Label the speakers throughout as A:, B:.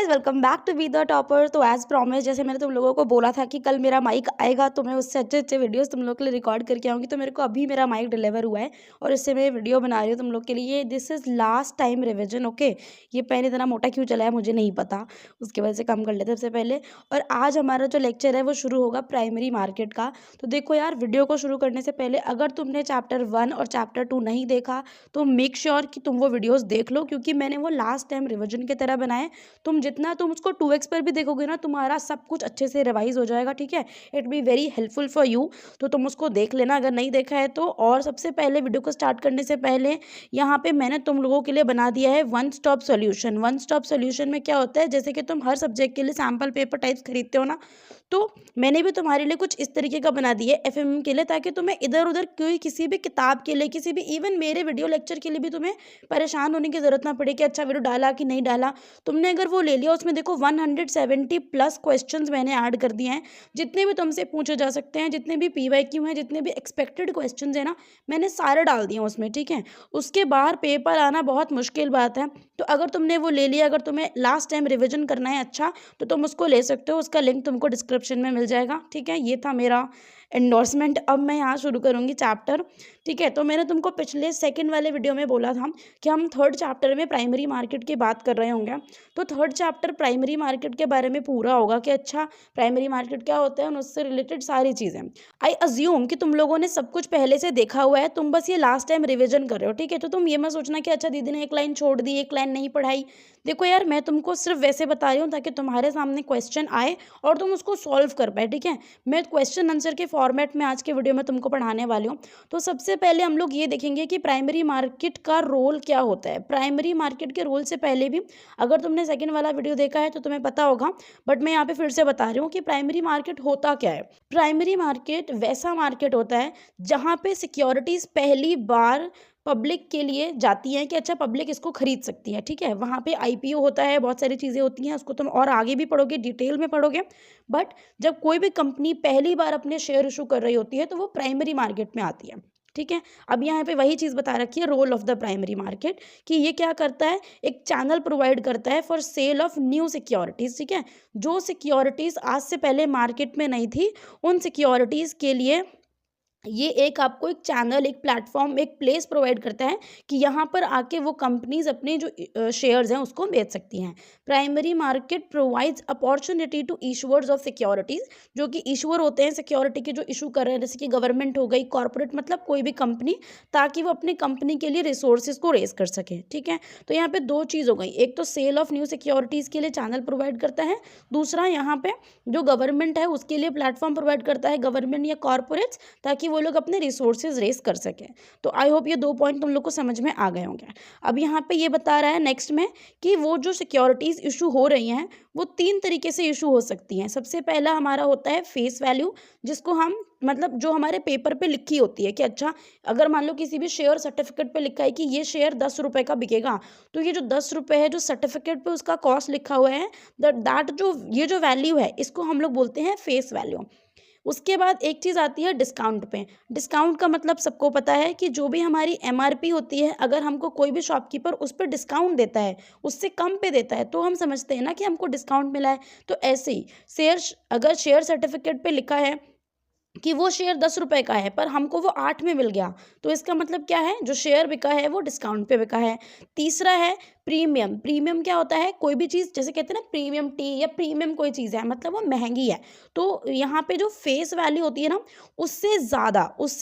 A: Guys, welcome back to be the topper. तो as promise, जैसे मैंने तुम लोगों को बोला था कि कल मेरा माइक आएगा तो मैं उससे अच्छे अच्छे वीडियोस तुम लोगों के लिए रिकॉर्ड करके आऊँगी। तो मेरे को अभी मेरा माइक डिलीवर हुआ है और इससे मैं वीडियो बना रही हूँ तुम लोग के लिए। This is last time revision, okay. ये पेन इतना मोटा क्यों चला है मुझे नहीं पता, उसकी वजह से कम कर लेते सबसे पहले। और आज हमारा जो लेक्चर है वो शुरू होगा प्राइमरी मार्केट का। तो देखो यार, वीडियो को शुरू करने से पहले अगर तुमने चैप्टर 1 और चैप्टर 2 नहीं देखा तो मेक श्योर कि तुम वो वीडियोज़ देख लो, क्योंकि मैंने वो लास्ट टाइम रिविजन की तरह बनाए। तुम उसको 2x पर भी देखोगे ना, तुम्हारा सब कुछ अच्छे से रिवाइज हो जाएगा, ठीक है। It be very helpful for you. तो तुम उसको देख लेना अगर नहीं देखा है तो। और सबसे पहले वीडियो को स्टार्ट करने से पहले यहाँ पे मैंने तुम लोगों के लिए बना दिया है one stop solution. One stop solution में क्या होता है, जैसे कि तुम हर सब्जेक्ट के लिए सैम्पल पेपर टाइप्स खरीदते हो ना, तो मैंने भी तुम्हारे लिए कुछ इस तरीके का बना दिया है एफएमएम के लिए, ताकि तुम्हें इधर उधर कोई किसी भी किताब के लिए, किसी भी इवन मेरे वीडियो लेक्चर के लिए भी तुम्हें परेशान होने की जरूरत ना पड़े कि अच्छा वीडियो डाला कि नहीं डाला। तुमने अगर वो ले लिया, उसमें देखो 170 प्लस क्वेश्चंस मैंने ऐड कर दिए हैं, जितने भी तुमसे पूछे जा सकते हैं, जितने भी पीवाईक्यू हैं, जितने भी एक्सपेक्टेड क्वेश्चंस हैं ना, मैंने सारे डाल दिए हैं उसमें, ठीक है। उसके बाहर पेपर आना बहुत मुश्किल बात है। तो अगर तुमने वो ले लिया, अगर तुम्हें लास्ट टाइम रिविजन करना है अच्छा, तो तुम उसको ले सकते हो। उसका लिंक तुमको डिस्क्रिप्शन में मिल जाएगा, ठीक है। ये था मेरा एंडोर्समेंट। अब मैं यहाँ शुरू करूँगी चैप्टर, ठीक है। तो मैंने तुमको पिछले सेकंड वाले वीडियो में बोला था कि हम थर्ड चैप्टर में प्राइमरी मार्केट की बात कर रहे होंगे। तो थर्ड चैप्टर प्राइमरी मार्केट के बारे में पूरा होगा कि अच्छा प्राइमरी मार्केट क्या होता है और उससे रिलेटेड सारी चीज़ें। आई अज्यूम कि तुम लोगों ने सब कुछ पहले से देखा हुआ है, तुम बस ये लास्ट टाइम रिविजन कर रहे हो, ठीक है। तो तुम ये मत सोचना कि अच्छा दीदी ने एक लाइन छोड़ दी, एक लाइन नहीं पढ़ाई। देखो यार, मैं तुमको सिर्फ वैसे बता रही हूँ ताकि तुम्हारे सामने क्वेश्चन आए और तुम उसको सॉल्व कर पाए, ठीक है। मैं क्वेश्चन आंसर के फॉर्मेट में आज के वीडियो में तुमको पढ़ाने वाली हूँ। तो सबसे पहले हम लोग ये देखेंगे कि प्राइमरी मार्केट का रोल क्या होता है। प्राइमरी मार्केट के रोल से पहले भी अगर तुमने सेकंड वाला वीडियो देखा है तो तुम्हें पता होगा, बट मैं यहाँ पे फिर से बता रही हूँ कि प्राइमरी मार्केट होता क्या है। प्राइमरी मार्केट वैसा मार्केट होता है जहाँ पे सिक्योरिटीज पहली बार पब्लिक के लिए जाती हैं कि अच्छा पब्लिक इसको खरीद सकती है, ठीक है। वहाँ पे आईपीओ होता है, बहुत सारी चीज़ें होती हैं, उसको तुम और आगे भी पढ़ोगे, डिटेल में पढ़ोगे। बट जब कोई भी कंपनी पहली बार अपने शेयर इशू कर रही होती है तो वो प्राइमरी मार्केट में आती है, ठीक है। अब यहाँ पे वही चीज़ बता रखी है, role of the primary market, कि ये क्या करता है, एक चैनल प्रोवाइड करता है for sale of new securities, ठीक है। जो सिक्योरिटीज़ आज से पहले मार्केट में नहीं थी, उन सिक्योरिटीज़ के लिए ये एक आपको एक चैनल, एक प्लेटफॉर्म, एक प्लेस प्रोवाइड करता है कि यहाँ पर आके वो कंपनीज अपने जो शेयर्स हैं उसको बेच सकती हैं। Primary market provides opportunity to issuers of securities, जो कि इशूअर होते हैं सिक्योरिटी के, जो इशू कर रहे हैं, जैसे कि गवर्नमेंट हो गई, कॉर्पोरेट, मतलब कोई भी कंपनी, ताकि वो अपनी कंपनी के लिए रिसोर्सेज को रेज कर सके, ठीक है। तो यहाँ पे दो चीज़ हो गई, एक तो सेल ऑफ न्यू सिक्योरिटीज़ के लिए चैनल प्रोवाइड करता है, दूसरा यहाँ पे जो गवर्नमेंट है उसके लिए प्लेटफॉर्म प्रोवाइड करता है, गवर्नमेंट या कॉर्पोरेट्स, ताकि वो लोग अपने रिसोर्सेज रेस कर सकें। तो आई होप ये दो पॉइंट तुम लोग को समझ में आ गए होंगे। अब यहाँ पे ये बता रहा है नेक्स्ट में कि वो जो सिक्योरिटीज इशू हो रही हैं वो 3 तरीके से इशू हो सकती हैं। सबसे पहला हमारा होता है फेस वैल्यू, जिसको हम, मतलब जो हमारे पेपर पे लिखी होती है कि अच्छा अगर मान लो किसी भी शेयर सर्टिफिकेट पे लिखा है कि ये शेयर 10 रुपए का बिकेगा, तो ये जो 10 रुपए है जो सर्टिफिकेट पे उसका कॉस्ट लिखा हुआ है, दैट जो ये जो वैल्यू है इसको हम लोग बोलते हैं फेस वैल्यू। उसके बाद एक चीज़ आती है डिस्काउंट पे। डिस्काउंट का मतलब सबको पता है कि जो भी हमारी एमआरपी होती है, अगर हमको कोई भी शॉपकीपर उस पर डिस्काउंट देता है, उससे कम पे देता है, तो हम समझते हैं ना कि हमको डिस्काउंट मिला है। तो ऐसे ही शेयर, अगर शेयर सर्टिफिकेट पे लिखा है कि वो शेयर 10 रुपए का है पर हमको वो 8 में मिल गया, तो इसका मतलब क्या है, जो शेयर बिका है वो डिस्काउंट पे बिका है। तीसरा है प्रीमियम। प्रीमियम क्या होता है, कोई भी चीज़, जैसे कहते हैं ना प्रीमियम टी या प्रीमियम कोई चीज़ है, मतलब वो महंगी है। तो यहाँ पे जो फेस वैल्यू होती है ना, उससे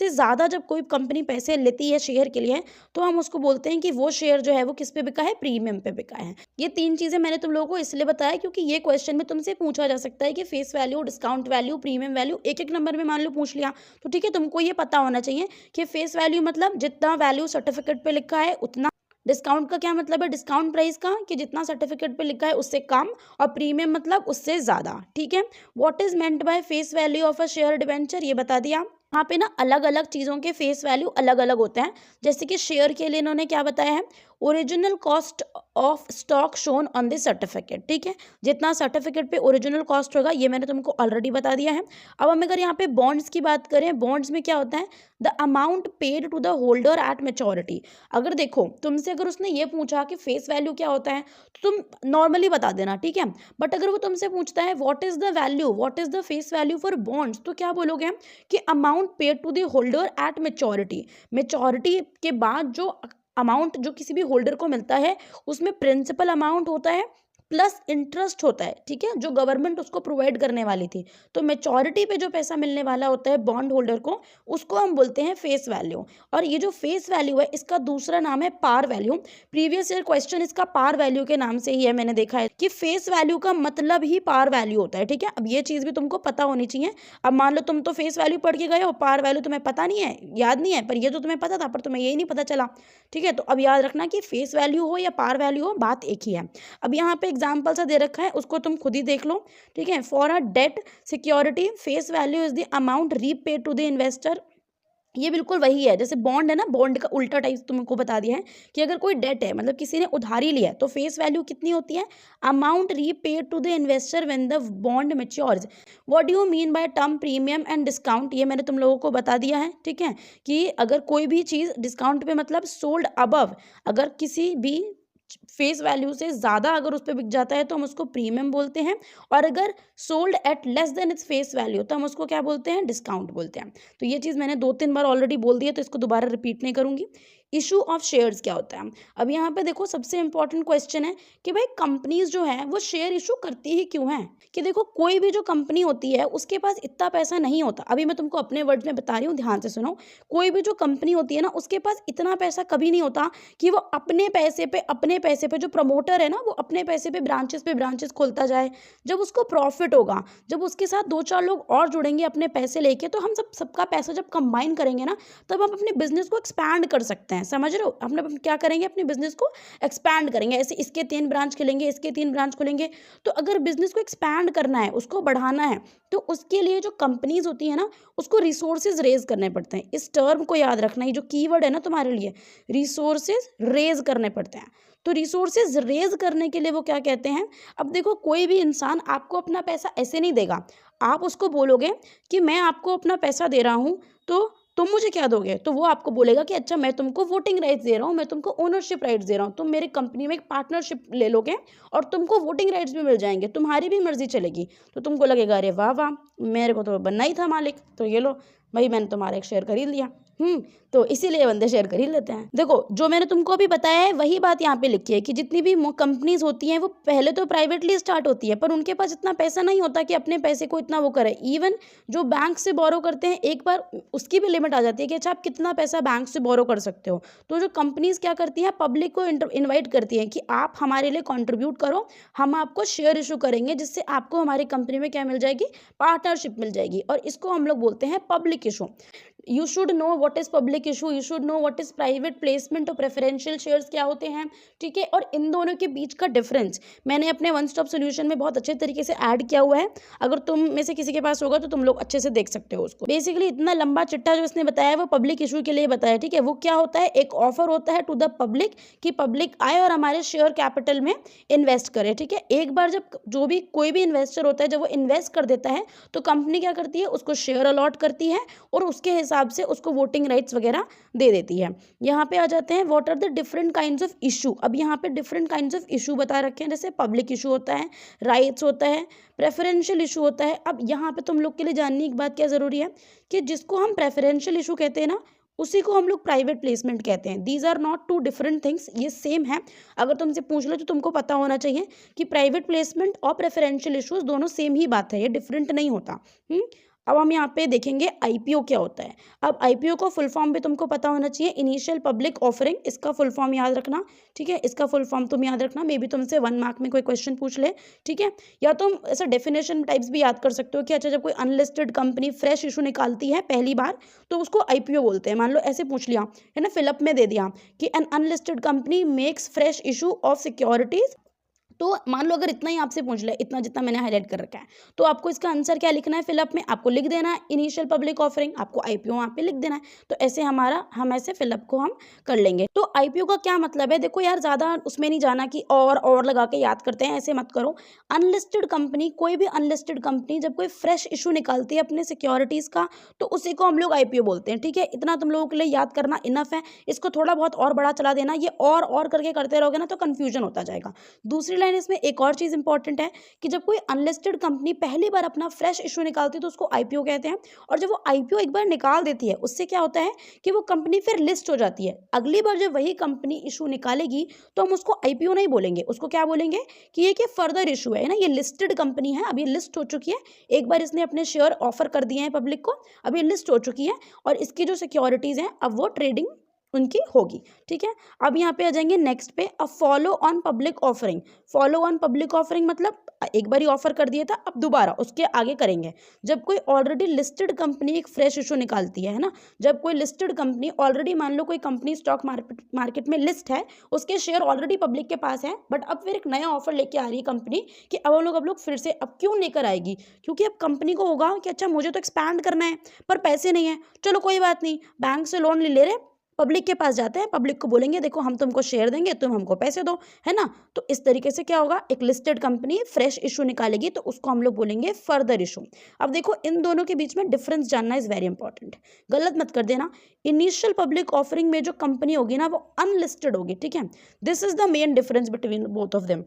A: ज़्यादा जब कोई कंपनी पैसे लेती है शेयर के लिए, तो हम उसको बोलते हैं कि वो शेयर जो है वो किस पे बिका है, प्रीमियम पे बिका है। ये 3 चीज़ें मैंने तुम लोगों को इसलिए बताया क्योंकि ये क्वेश्चन में तुमसे पूछा जा सकता है कि face value, discount value, premium value, एक एक नंबर में मान लो पूछ लिया, तो ठीक है, तुमको ये पता होना चाहिए कि फेस वैल्यू मतलब जितना वैल्यू सर्टिफिकेट पे लिखा है उतना। डिस्काउंट का क्या मतलब है, डिस्काउंट प्राइस का, कि जितना सर्टिफिकेट पे लिखा है उससे कम, और प्रीमियम मतलब उससे ज़्यादा, ठीक है। What is meant by face value of a share debenture, ये बता दिया। यहाँ पे ना अलग अलग चीज़ों के फेस वैल्यू अलग अलग होते हैं। जैसे कि शेयर के लिए इन्होंने क्या बताया है, original cost of stock shown on the certificate, ठीक है, जितना सर्टिफिकेट पे ओरिजिनल कॉस्ट होगा ये मैंने तुमको ऑलरेडी बता दिया है। अब हम अगर यहाँ पे बॉन्ड्स की बात करें, बॉन्ड्स में क्या होता है, the amount paid to the holder at maturity. अगर देखो तुमसे अगर उसने ये पूछा कि फेस वैल्यू क्या होता है तो तुम नॉर्मली बता देना, ठीक है, बट अगर वो तुमसे पूछता है what is the value, what is the face value for bonds, तो क्या बोलोगे कि amount paid to the holder at maturity. Maturity के बाद जो अमाउंट जो किसी भी होल्डर को मिलता है उसमें प्रिंसिपल अमाउंट होता है प्लस इंटरेस्ट होता है, ठीक है, जो गवर्नमेंट उसको प्रोवाइड करने वाली थी। तो मेच्योरिटी पे जो पैसा मिलने वाला होता है बॉन्ड होल्डर को, उसको हम बोलते हैं फेस वैल्यू। और ये जो फेस वैल्यू है इसका दूसरा नाम है par value. Previous year question इसका पार वैल्यू के नाम से ही है, मैंने देखा है कि फेस वैल्यू का मतलब ही पार वैल्यू होता है, ठीक है। अब ये चीज़ भी तुमको पता होनी चाहिए। अब मान लो तुम तो फेस वैल्यू पढ़ के गए हो, पार वैल्यू तुम्हें पता नहीं है, याद नहीं है, पर ये तो तुम्हें पता था, पर तुम्हें यही नहीं पता चला, ठीक है। तो अब याद रखना कि फेस वैल्यू हो या पार वैल्यू हो, बात एक ही है। अब यहाँ पे एग्जाम्पल सा दे रखा है, उसको तुम खुद ही देख लो, ठीक है। For a debt security face value is the amount repaid to the investor. ये बिल्कुल वही है जैसे बॉन्ड है ना, बॉन्ड का उल्टा टाइप तुमको बता दिया है कि अगर कोई डेट है, मतलब किसी ने उधारी लिया है, तो फेस वैल्यू कितनी होती है, amount repaid to the investor when the bond matures. What do you mean by term premium and discount, ये मैंने तुम लोगों को बता दिया है, ठीक है, कि अगर कोई भी चीज़ डिस्काउंट पे मतलब सोल्ड अबव, अगर किसी भी फेस वैल्यू से ज़्यादा अगर उस पर बिक जाता है तो हम उसको प्रीमियम बोलते हैं, और अगर sold at less than its face value तो हम उसको क्या बोलते हैं, डिस्काउंट बोलते हैं। तो ये चीज़ मैंने 2-3 बार ऑलरेडी बोल दी है, तो इसको दोबारा रिपीट नहीं करूंगी। इशू ऑफ शेयर्स क्या होता है, अब यहाँ पे देखो सबसे इंपॉर्टेंट क्वेश्चन है कि भाई कंपनीज जो है वो शेयर इशू करती ही क्यों है। कि देखो कोई भी जो कंपनी होती है उसके पास इतना पैसा नहीं होता, अभी मैं तुमको अपने वर्ड्स में बता रही हूँ, ध्यान से सुनो। कोई भी जो कंपनी होती है ना उसके पास इतना पैसा कभी नहीं होता कि वो अपने पैसे पे जो प्रमोटर है ना वो अपने पैसे पे ब्रांचेस खोलता जाए। जब उसको प्रॉफिट होगा, जब उसके साथ 2-4 लोग और जुड़ेंगे अपने पैसे लेके, तो हम सबका पैसा जब कंबाइन करेंगे ना तब हम अपने बिजनेस को एक्सपैंड कर सकते हैं। समझ रहे हो, अपने क्या करेंगे, अपने बिजनेस को एक्सपैंड करेंगे। ऐसे इसके 3 ब्रांच खोलेंगे, इसके 3 ब्रांच खोलेंगे। तो अगर बिजनेस को एक्सपैंड करना है, उसको बढ़ाना है, तो उसके लिए जो कंपनीज होती है ना उसको रिसोर्सेज रेज करने पड़ते हैं। इस टर्म को याद रखना, ये जो कीवर्ड है ना तुम्हारे लिए, रिसोर्सेज रेज करने पड़ते हैं। तो रिसोर्सेज रेज करने के लिए वो क्या कहते हैं, अब देखो कोई भी इंसान आपको अपना पैसा ऐसे नहीं देगा। आप उसको बोलोगे कि मैं आपको अपना पैसा दे रहा हूँ तो तुम मुझे क्या दोगे, तो वो आपको बोलेगा कि अच्छा मैं तुमको वोटिंग राइट्स दे रहा हूँ, मैं तुमको ओनरशिप राइट्स दे रहा हूँ, तुम मेरी कंपनी में एक पार्टनरशिप ले लोगे और तुमको वोटिंग राइट्स भी मिल जाएंगे, तुम्हारी भी मर्जी चलेगी। तो तुमको लगेगा अरे वाह वाह, मेरे को तो बनना ही था मालिक, तो ये लो भाई मैंने तुम्हारा एक शेयर खरीद लिया। तो इसीलिए बंदे शेयर खरीद लेते हैं। देखो जो मैंने तुमको अभी बताया है वही बात यहाँ पे लिखी है कि जितनी भी कंपनीज होती हैं वो पहले तो प्राइवेटली स्टार्ट होती है, पर उनके पास इतना पैसा नहीं होता कि अपने पैसे को इतना वो करे। इवन जो बैंक से बोरो करते हैं एक बार उसकी भी लिमिट आ जाती है कि अच्छा आप कितना पैसा बैंक से बोरो कर सकते हो। तो जो कंपनीज क्या करती हैं, पब्लिक को इन्वाइट करती हैं कि आप हमारे लिए कॉन्ट्रीब्यूट करो, हम आपको शेयर इशू करेंगे जिससे आपको हमारी कंपनी में क्या मिल जाएगी, पार्टनरशिप मिल जाएगी, और इसको हम लोग बोलते हैं public issue. You should know what is public issue, you should know what is private placement और प्रेफरेंशियल शेयर्स क्या होते हैं, ठीक है। और इन दोनों के बीच का डिफरेंस मैंने अपने वन स्टॉप सोल्यूशन में बहुत अच्छे तरीके से ऐड किया हुआ है। अगर तुम में से किसी के पास होगा तो तुम लोग अच्छे से देख सकते हो उसको। बेसिकली इतना लंबा चिट्ठा जो इसने बताया वो पब्लिक इशू के लिए बताया, ठीक है। वो क्या होता है, एक ऑफर होता है टू द पब्लिक कि पब्लिक आए और हमारे शेयर कैपिटल में इन्वेस्ट करे, ठीक है। एक बार जब जो भी कोई भी इन्वेस्टर होता है जब वो इन्वेस्ट कर देता है तो कंपनी क्या करती है, उसको शेयर अलॉट करती है और उसके हिसाब से उसको वोटिंग राइट्स वगैरह दे देती है। यहाँ पे आ जाते हैं what are the different kinds of issue. अब यहाँ पे डिफरेंट काइंड्स ऑफ इशू बता रखे हैं, जैसे पब्लिक इशू होता है, राइट्स होता है, प्रेफरेंशियल इशू होता है। अब यहाँ पे तुम लोग के लिए जानने की बात क्या ज़रूरी है कि जिसको हम प्रेफरेंशियल इशू कहते हैं ना उसी को हम लोग प्राइवेट प्लेसमेंट कहते हैं। These are not two different things, ये सेम है। अगर तुमसे पूछ लो तो तुमको पता होना चाहिए कि प्राइवेट प्लेसमेंट और प्रेफरेंशियल इशूज दोनों सेम ही बात है, ये डिफरेंट नहीं होता। अब हम यहाँ पे देखेंगे आईपीओ क्या होता है। अब आईपीओ को फुल फॉर्म भी तुमको पता होना चाहिए, इनिशियल पब्लिक ऑफरिंग, इसका फुल फॉर्म याद रखना, ठीक है। इसका फुल फॉर्म तुम याद रखना, मे बी तुमसे 1 मार्क में कोई क्वेश्चन पूछ ले, ठीक है। या तुम ऐसा डेफिनेशन टाइप्स भी याद कर सकते हो कि अच्छा जब कोई अनलिस्टेड कंपनी फ्रेश इशू निकालती है पहली बार तो उसको आईपीओ बोलते हैं। मान लो ऐसे पूछ लिया है ना, फिलअप में दे दिया कि an unlisted company makes fresh issue of securities, तो मान लो अगर इतना ही आपसे पूछ ले, इतना जितना मैंने हाईलाइट कर रखा है, तो आपको इसका आंसर क्या लिखना है, फिलअप में आपको लिख देना है इनिशियल पब्लिक ऑफरिंग, आपको आईपीओ वहाँ पे लिख देना है। तो ऐसे हम ऐसे फिलअप को हम कर लेंगे। तो आईपीओ का क्या मतलब है, देखो यार ज़्यादा उसमें नहीं जाना कि और लगा के याद करते हैं, ऐसे मत करो। अनलिस्टेड कंपनी, कोई भी अनलिस्टेड कंपनी जब कोई फ्रेश इशू निकालती है अपने सिक्योरिटीज़ का, तो उसी को हम लोग आईपीओ बोलते हैं। ठीक है, इतना तुम लोगों के लिए याद करना इनफ है। इसको थोड़ा बहुत और बड़ा चला देना, ये और करके करते रहोगे ना तो कन्फ्यूजन होता जाएगा। दूसरी लाइन इसमें एक और चीज़ इंपॉर्टेंट है कि जब कोई अनलिस्टेड कंपनी पहली बार अपना फ्रेश इशू निकालती है तो उसको आईपीओ कहते हैं। और जब वो आईपीओ एक बार निकाल देती है, उससे क्या होता है कि वो कंपनी फिर लिस्ट हो जाती है। अगली बार जब वही कंपनी इशू निकालेगी तो हम उसको आईपीओ नहीं बोलेंगे, उसको क्या बोलेंगे कि ये फर्दर इशू है ना, ये लिस्टेड कंपनी है, अभी लिस्ट हो चुकी है, एक बार इसने अपने शेयर ऑफर कर दिए हैं पब्लिक को, अभी लिस्ट हो चुकी है और इसकी जो सिक्योरिटीज़ हैं अब वो ट्रेडिंग उनकी होगी। ठीक है, अब यहाँ पे आ जाएंगे नेक्स्ट पे, a follow on public offering. Follow on public offering मतलब एक बार ही ऑफर कर दिया था, अब दोबारा उसके आगे करेंगे। जब कोई ऑलरेडी लिस्टेड कंपनी एक फ्रेश इशू निकालती है ना, जब कोई लिस्टेड कंपनी ऑलरेडी, मान लो कोई कंपनी स्टॉक मार्केट में लिस्ट है, उसके शेयर ऑलरेडी पब्लिक के पास है, बट अब फिर एक नया ऑफर लेके आ रही है कंपनी कि अब लोग फिर से, अब क्यों लेकर आएगी, क्योंकि अब कंपनी को होगा कि अच्छा मुझे तो एक्सपैंड करना है पर पैसे नहीं है, चलो कोई बात नहीं, बैंक से लोन ले रहे, पब्लिक के पास जाते हैं, पब्लिक को बोलेंगे देखो हम तुमको शेयर देंगे, तुम हमको पैसे दो, है ना। तो इस तरीके से क्या होगा, एक लिस्टेड कंपनी फ्रेश इशू निकालेगी तो उसको हम लोग बोलेंगे फर्दर इशू। अब देखो इन दोनों के बीच में डिफरेंस जानना इज वेरी इंपॉर्टेंट, गलत मत कर देना। इनिशियल पब्लिक ऑफरिंग में जो कंपनी होगी ना वो अनलिस्टेड होगी। ठीक है, this is the main difference between both of them,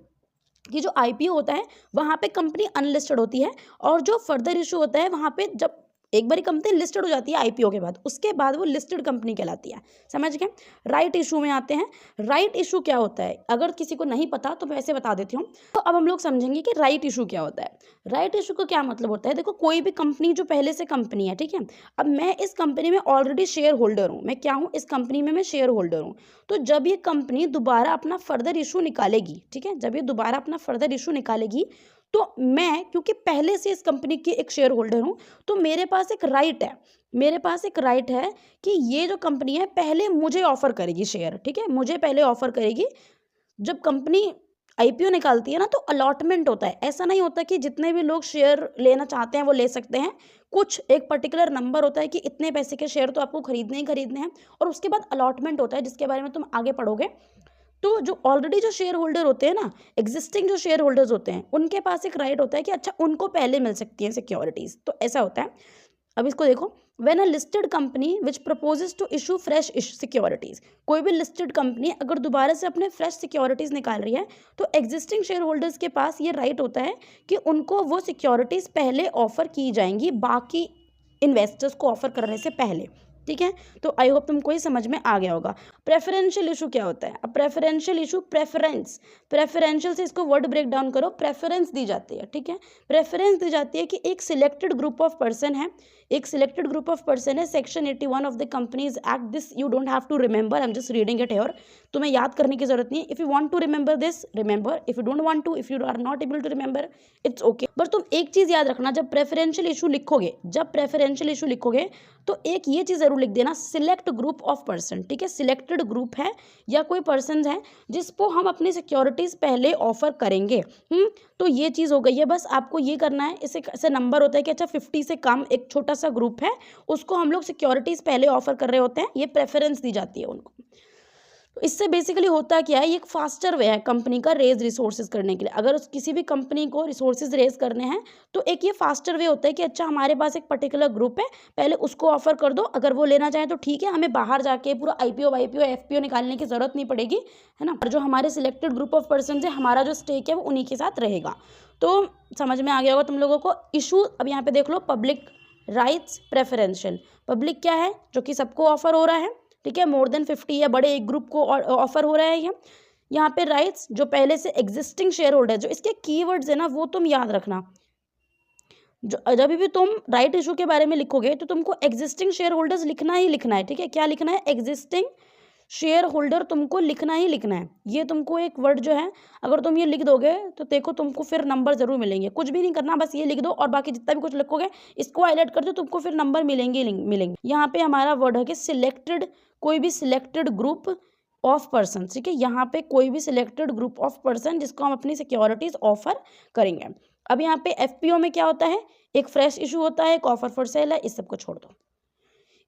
A: कि जो आईपीओ होता है वहाँ पे कंपनी अनलिस्टेड होती है, और जो फर्दर इशू होता है वहाँ पे जब एक बारी कंपनी लिस्टेड हो जाती है आईपीओ के बाद, उसके बाद वो लिस्टेड कंपनी कहलाती है। समझ गए। राइट इशू में आते हैं। राइट इशू क्या होता है, अगर किसी को नहीं पता तो मैं ऐसे बता देती हूँ। तो अब हम लोग समझेंगे कि राइट इशू क्या होता है। राइट इशू का क्या मतलब होता है, देखो कोई भी कंपनी जो पहले से कंपनी है, ठीक है, अब मैं इस कंपनी में ऑलरेडी शेयर होल्डर हूँ, मैं क्या हूँ, इस कंपनी में मैं शेयर होल्डर हूँ। तो जब ये कंपनी दोबारा अपना फर्दर इशू निकालेगी, ठीक है, जब ये दोबारा अपना फर्दर इशू निकालेगी तो मैं, क्योंकि पहले से इस कंपनी की एक शेयर होल्डर हूँ, तो मेरे पास एक राइट है, मेरे पास एक राइट है कि ये जो कंपनी है पहले मुझे ऑफर करेगी शेयर। ठीक है, मुझे पहले ऑफर करेगी। जब कंपनी आईपीओ निकालती है ना तो अलॉटमेंट होता है, ऐसा नहीं होता कि जितने भी लोग शेयर लेना चाहते हैं वो ले सकते हैं। कुछ एक पर्टिकुलर नंबर होता है कि इतने पैसे के शेयर तो आपको खरीदने ही खरीदने हैं, और उसके बाद अलॉटमेंट होता है जिसके बारे में तुम आगे पढ़ोगे। तो जो ऑलरेडी जो शेयर होल्डर होते हैं ना, एग्जिस्टिंग जो शेयर होल्डर्स होते हैं, उनके पास एक राइट होता है कि अच्छा उनको पहले मिल सकती हैं सिक्योरिटीज़। तो ऐसा होता है। अब इसको देखो, when a listed company which proposes to issue fresh securities, कोई भी लिस्टेड कंपनी अगर दोबारा से अपने फ्रेश सिक्योरिटीज़ निकाल रही है तो एग्जिस्टिंग शेयर होल्डर्स के पास ये राइट होता है कि उनको वो सिक्योरिटीज़ पहले ऑफर की जाएंगी बाकी इन्वेस्टर्स को ऑफर करने से पहले। ठीक है, तो आई होप तुमको ये समझ में आ गया होगा। प्रेफरेंशियल इशू क्या होता है, अब प्रेफरेंशियल इशू, प्रेफरेंशियल से इसको वर्ड ब्रेक डाउन करो, प्रेफरेंस दी जाती है। ठीक है, प्रेफरेंस दी जाती है कि एक सिलेक्टेड ग्रुप ऑफ पर्सन है, एक सिलेक्टेड ग्रुप ऑफ पर्सन है, सेक्शन 81 of the companies act, this you don't have to remember, I am just reading it here, तुम्हें याद करने की जरूरत नहीं है। If you want to remember this remember, if you don't want to, if you are not able to remember, it's okay. But तुम एक चीज याद रखना, जब प्रेफरेंशियल इशू लिखोगे तो एक ये चीज जरूर लिख देना, सिलेक्ट ग्रुप ऑफ पर्सन। ठीक है, सिलेक्टेड ग्रुप है या कोई पर्सन है जिसको हम अपनी सिक्योरिटीज पहले ऑफर करेंगे। तो ये चीज हो गई है, बस आपको ये करना है। इसे ऐसे नंबर होता है कि अच्छा 50 से कम एक छोटा सा ग्रुप है, उसको हम लोग सिक्योरिटीज पहले ऑफर कर रहे होते हैं, ये प्रेफरेंस दी जाती है उनको। तो इससे बेसिकली होता क्या है, ये एक फास्टर वे है कंपनी का रेज रिसोर्सेज करने के लिए। अगर किसी भी कंपनी को रिसोर्सेज रेज करने हैं तो एक ये फास्टर वे होता है कि अच्छा हमारे पास एक पर्टिकुलर ग्रुप है, पहले उसको ऑफर कर दो, अगर वो लेना चाहे तो ठीक है, हमें बाहर जाके पूरा आईपीओ एफपीओ निकालने की जरूरत नहीं पड़ेगी, है ना। और जो हमारे सिलेक्टेड ग्रुप ऑफ पर्सन है, हमारा जो स्टेक है वो उन्हीं के साथ रहेगा। तो समझ में आ गया होगा तुम लोगों को इशू। अब यहाँ पे देख लो, पब्लिक राइट्स, प्रेफरेंशियल। पब्लिक क्या है, जो कि सबको ऑफर हो रहा है, ठीक है, मोर देन 50 या बड़े एक ग्रुप को ऑफर हो रहा है। यहाँ पे राइट्स जो पहले से एग्जिस्टिंग शेयर होल्डर, जो इसके कीवर्ड्स है ना वो तुम याद रखना। जो जब भी तुम राइट इशू के बारे में लिखोगे तो तुमको एग्जिस्टिंग शेयर होल्डर्स लिखना ही लिखना है। ठीक है, क्या लिखना है, एग्जिस्टिंग शेयर होल्डर तुमको लिखना ही लिखना है। ये तुमको एक वर्ड जो है, अगर तुम ये लिख दोगे तो देखो तुमको फिर नंबर जरूर मिलेंगे। कुछ भी नहीं करना, बस ये लिख दो और बाकी जितना भी कुछ लिखोगे इसको हाईलाइट कर दो, तुमको फिर नंबर मिलेंगे। यहाँ पे हमारा वर्ड है कि सिलेक्टेड, कोई भी सिलेक्टेड ग्रुप ऑफ पर्सन, ठीक है, यहाँ पे कोई भी सिलेक्टेड ग्रुप ऑफ पर्सन जिसको हम अपनी सिक्योरिटीज ऑफर करेंगे। अब यहाँ पे एफपीओ में क्या होता है, एक फ्रेश इशू होता है, एक ऑफर फॉर सेल है, इस सबको छोड़ दो।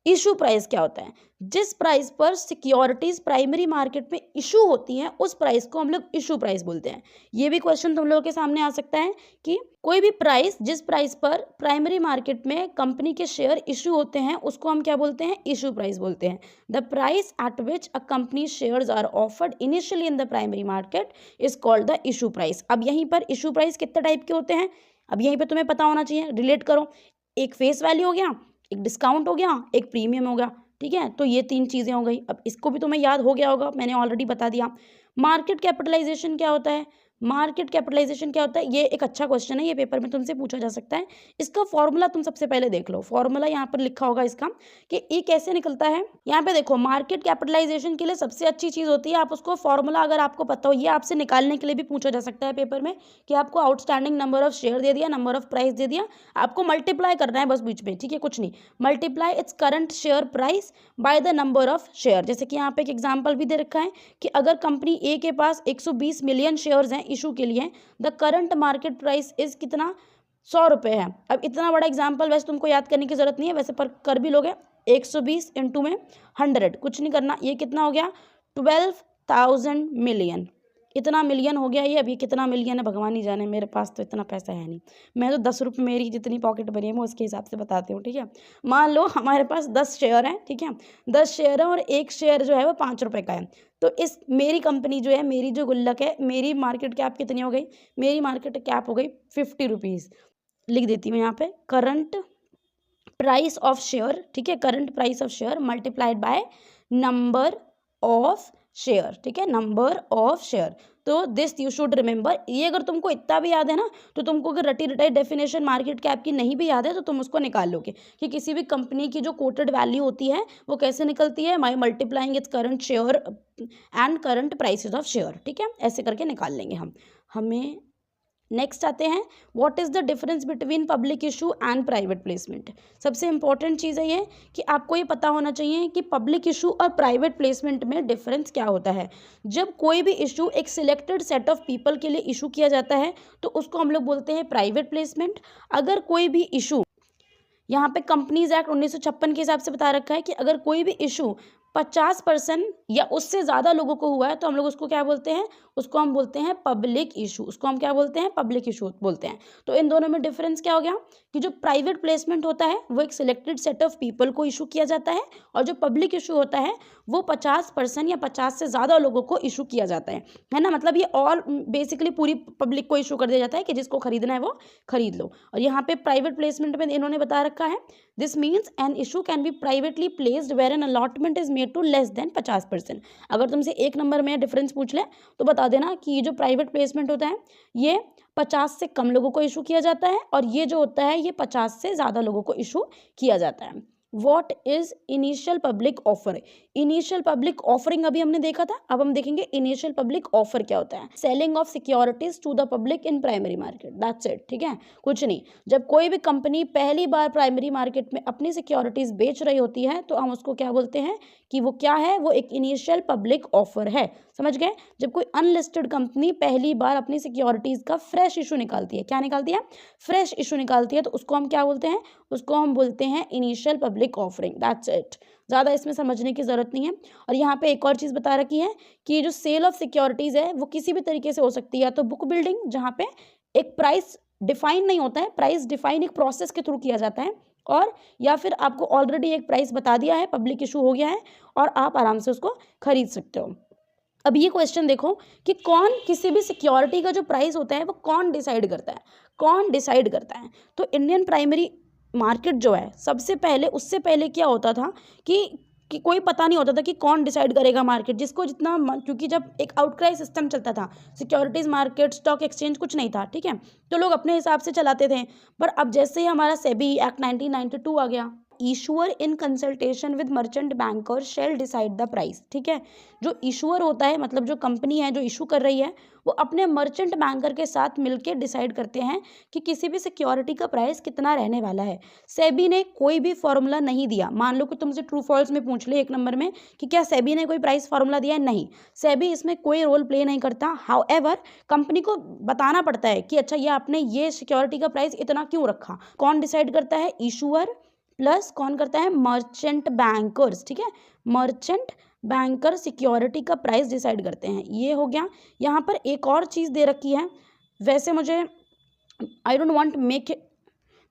A: इशू प्राइस क्या होता है, जिस प्राइस पर सिक्योरिटीज प्राइमरी मार्केट में इशू होती हैं उस प्राइस को हम लोग इशू प्राइस बोलते हैं। ये भी क्वेश्चन तुम लोगों के सामने आ सकता है कि कोई भी प्राइस जिस प्राइस पर प्राइमरी मार्केट में कंपनी के शेयर इशू होते हैं उसको हम क्या बोलते हैं, इशू प्राइस बोलते हैं। The price at which a company shares are offered initially in the primary market is called the issue price. अब यहीं पर इशू प्राइस कितने टाइप के होते हैं, अब यहीं पर तुम्हें पता होना चाहिए, रिलेट करो। एक फेस वैल्यू हो गया, एक डिस्काउंट हो गया, एक प्रीमियम हो गया, ठीक है, तो ये 3 चीज़ें हो गई। अब इसको भी तुम्हें याद हो गया होगा, मैंने ऑलरेडी बता दिया। मार्केट कैपिटलाइजेशन क्या होता है, मार्केट कैपिटलाइजेशन क्या होता है, ये एक अच्छा क्वेश्चन है, ये पेपर में तुमसे पूछा जा सकता है। इसका फॉर्मूला तुम सबसे पहले देख लो, फॉर्मूला यहाँ पर लिखा होगा इसका कि ये कैसे निकलता है। यहाँ पे देखो, मार्केट कैपिटलाइजेशन के लिए सबसे अच्छी चीज़ होती है, आप उसको फॉर्मूला अगर आपको पता हो, ये आपसे निकालने के लिए भी पूछा जा सकता है पेपर में कि आपको आउटस्टैंडिंग नंबर ऑफ शेयर दे दिया, नंबर ऑफ प्राइस दे दिया, आपको मल्टीप्लाई करना है बस बीच में, ठीक है, कुछ नहीं, multiply it's current share price by the number of share. जैसे कि यहाँ पे एक एग्जाम्पल भी दे रखा है कि अगर कंपनी ए के पास 120 मिलियन शेयर्स हैं इशू के लिए, the current market price is कितना, 100 रुपये है। अब इतना बड़ा एग्जाम्पल वैसे तुमको याद करने की जरूरत नहीं है, वैसे पर कर भी लोगे। 120 इंटू में 100, कुछ नहीं करना, ये कितना हो गया, 12,000 मिलियन, इतना मिलियन हो गया ये। अब ये कितना मिलियन है भगवान ही जाने, मेरे पास तो इतना पैसा है नहीं, मैं तो 10 रुपये मेरी जितनी पॉकेट भरी है मैं उसके हिसाब से बताती हूँ, ठीक है। मान लो हमारे पास 10 शेयर हैं, ठीक है, 10 शेयर है और एक शेयर जो है वो 5 रुपये का है। तो इस मेरी कंपनी जो है, मेरी जो गुल्लक है, मेरी मार्केट कैप कितनी हो गई, मेरी मार्केट कैप हो गई 50 रुपीज़। लिख देती हूँ यहाँ पे, करंट प्राइस ऑफ शेयर, ठीक है, current price of share multiplied by number of share, ठीक है, नंबर ऑफ शेयर। तो दिस यू शुड रिमेंबर, ये अगर तुमको इतना भी याद है ना, तो तुमको अगर रटी रटाई डेफिनेशन मार्केट कैप की नहीं भी याद है तो तुम उसको निकाल लोगे कि किसी भी कंपनी की जो कोटेड वैल्यू होती है वो कैसे निकलती है, my multiplying its current share and current prices of share, ठीक है, ऐसे करके निकाल लेंगे हम। हमें नेक्स्ट आते हैं, what is the difference between public issue and private placement. सबसे इंपॉर्टेंट चीज़ है ये कि आपको ये पता होना चाहिए कि पब्लिक इशू और प्राइवेट प्लेसमेंट में डिफरेंस क्या होता है। जब कोई भी इशू एक सिलेक्टेड सेट ऑफ पीपल के लिए इशू किया जाता है तो उसको हम लोग बोलते हैं प्राइवेट प्लेसमेंट। अगर कोई भी इशू, यहाँ पे कंपनीज एक्ट 1956 के हिसाब से बता रखा है कि अगर कोई भी इशू 50% या उससे ज़्यादा लोगों को हुआ है तो हम लोग उसको क्या बोलते हैं, उसको हम बोलते हैं पब्लिक इशू, उसको हम क्या बोलते हैं, पब्लिक इशू बोलते हैं। तो इन दोनों में डिफरेंस क्या हो गया कि जो प्राइवेट प्लेसमेंट होता है वो एक सिलेक्टेड सेट ऑफ पीपल को इशू किया जाता है और जो पब्लिक इशू होता है वो 50% या 50 से ज़्यादा लोगों को इशू किया जाता है ना। मतलब ये ऑल बेसिकली पूरी पब्लिक को इशू कर दिया जाता है कि जिसको खरीदना है वो खरीद लो। और यहाँ पे प्राइवेट प्लेसमेंट में इन्होंने बता रखा है, this means an issue can be privately placed where an allotment is made to less than 50%। अगर तुमसे एक नंबर में डिफरेंस पूछ ले तो बता देना कि ये जो प्राइवेट प्लेसमेंट होता है ये 50 से कम लोगों को इशू किया जाता है और ये जो होता है ये 50 से ज़्यादा लोगों को इशू किया जाता है। What is initial public offer. Initial public offering अभी हमने देखा था, अब हम देखेंगे इनिशियल पब्लिक ऑफर क्या होता है। Selling of securities to the public in primary market, that's it, ठीक है, कुछ नहीं। जब कोई भी कंपनी पहली बार प्राइमरी मार्केट में अपनी सिक्योरिटीज बेच रही होती है तो हम उसको क्या बोलते हैं कि वो क्या है, वो एक इनिशियल पब्लिक ऑफर है। समझ गए। जब कोई अनलिस्टेड कंपनी पहली बार अपनी सिक्योरिटीज का फ्रेश इशू निकालती है, क्या निकालती है, फ्रेश इशू निकालती है, तो उसको हम क्या बोलते हैं, उसको हम बोलते हैं initial public offering, that's it. ज़्यादा इसमें समझने की ज़रूरत नहीं है। और यहाँ पे एक और चीज़ बता रखी है कि जो सेल ऑफ सिक्योरिटीज़ है वो किसी भी तरीके से हो सकती है, या तो बुक बिल्डिंग जहाँ पे एक प्राइस डिफाइन नहीं होता है, प्राइस डिफाइन एक प्रोसेस के थ्रू किया जाता है, और या फिर आपको ऑलरेडी एक प्राइस बता दिया है, पब्लिक इशू हो गया है और आप आराम से उसको खरीद सकते हो। अब ये क्वेश्चन देखो कि कौन, किसी भी सिक्योरिटी का जो प्राइस होता है वो कौन डिसाइड करता है, कौन डिसाइड करता है। तो इंडियन प्राइमरी मार्केट जो है, सबसे पहले, उससे पहले क्या होता था कि कोई पता नहीं होता था कि कौन डिसाइड करेगा मार्केट, जिसको जितना, क्योंकि जब एक आउटक्राई सिस्टम चलता था, सिक्योरिटीज़ मार्केट, स्टॉक एक्सचेंज कुछ नहीं था, ठीक है, तो लोग अपने हिसाब से चलाते थे। पर अब जैसे ही हमारा सेबी एक्ट 1992 आ गया, issuer in consultation with merchant banker shall decide the price. ठीक है, जो इशूअर होता है मतलब जो कंपनी है जो इशू कर रही है वो अपने मर्चेंट बैंकर के साथ मिलकर डिसाइड करते हैं कि किसी भी सिक्योरिटी का प्राइस कितना रहने वाला है। सेबी ने कोई भी फॉर्मूला नहीं दिया। मान लो कि तुमसे ट्रू फॉल्स में पूछ ले 1 नंबर में कि क्या सेबी ने कोई प्राइस फॉर्मूला दिया है, नहीं, सेबी इसमें कोई रोल प्ले नहीं करता। हाउएवर कंपनी को बताना पड़ता है कि अच्छा ये आपने ये सिक्योरिटी का प्राइस इतना क्यों रखा। कौन डिसाइड करता है, इशूअर प्लस कौन करता है, मर्चेंट बैंकर्स। ठीक है, मर्चेंट बैंकर सिक्योरिटी का प्राइस डिसाइड करते हैं। ये हो गया। यहाँ पर एक और चीज़ दे रखी है, वैसे मुझे आई डोंट वांट मेक,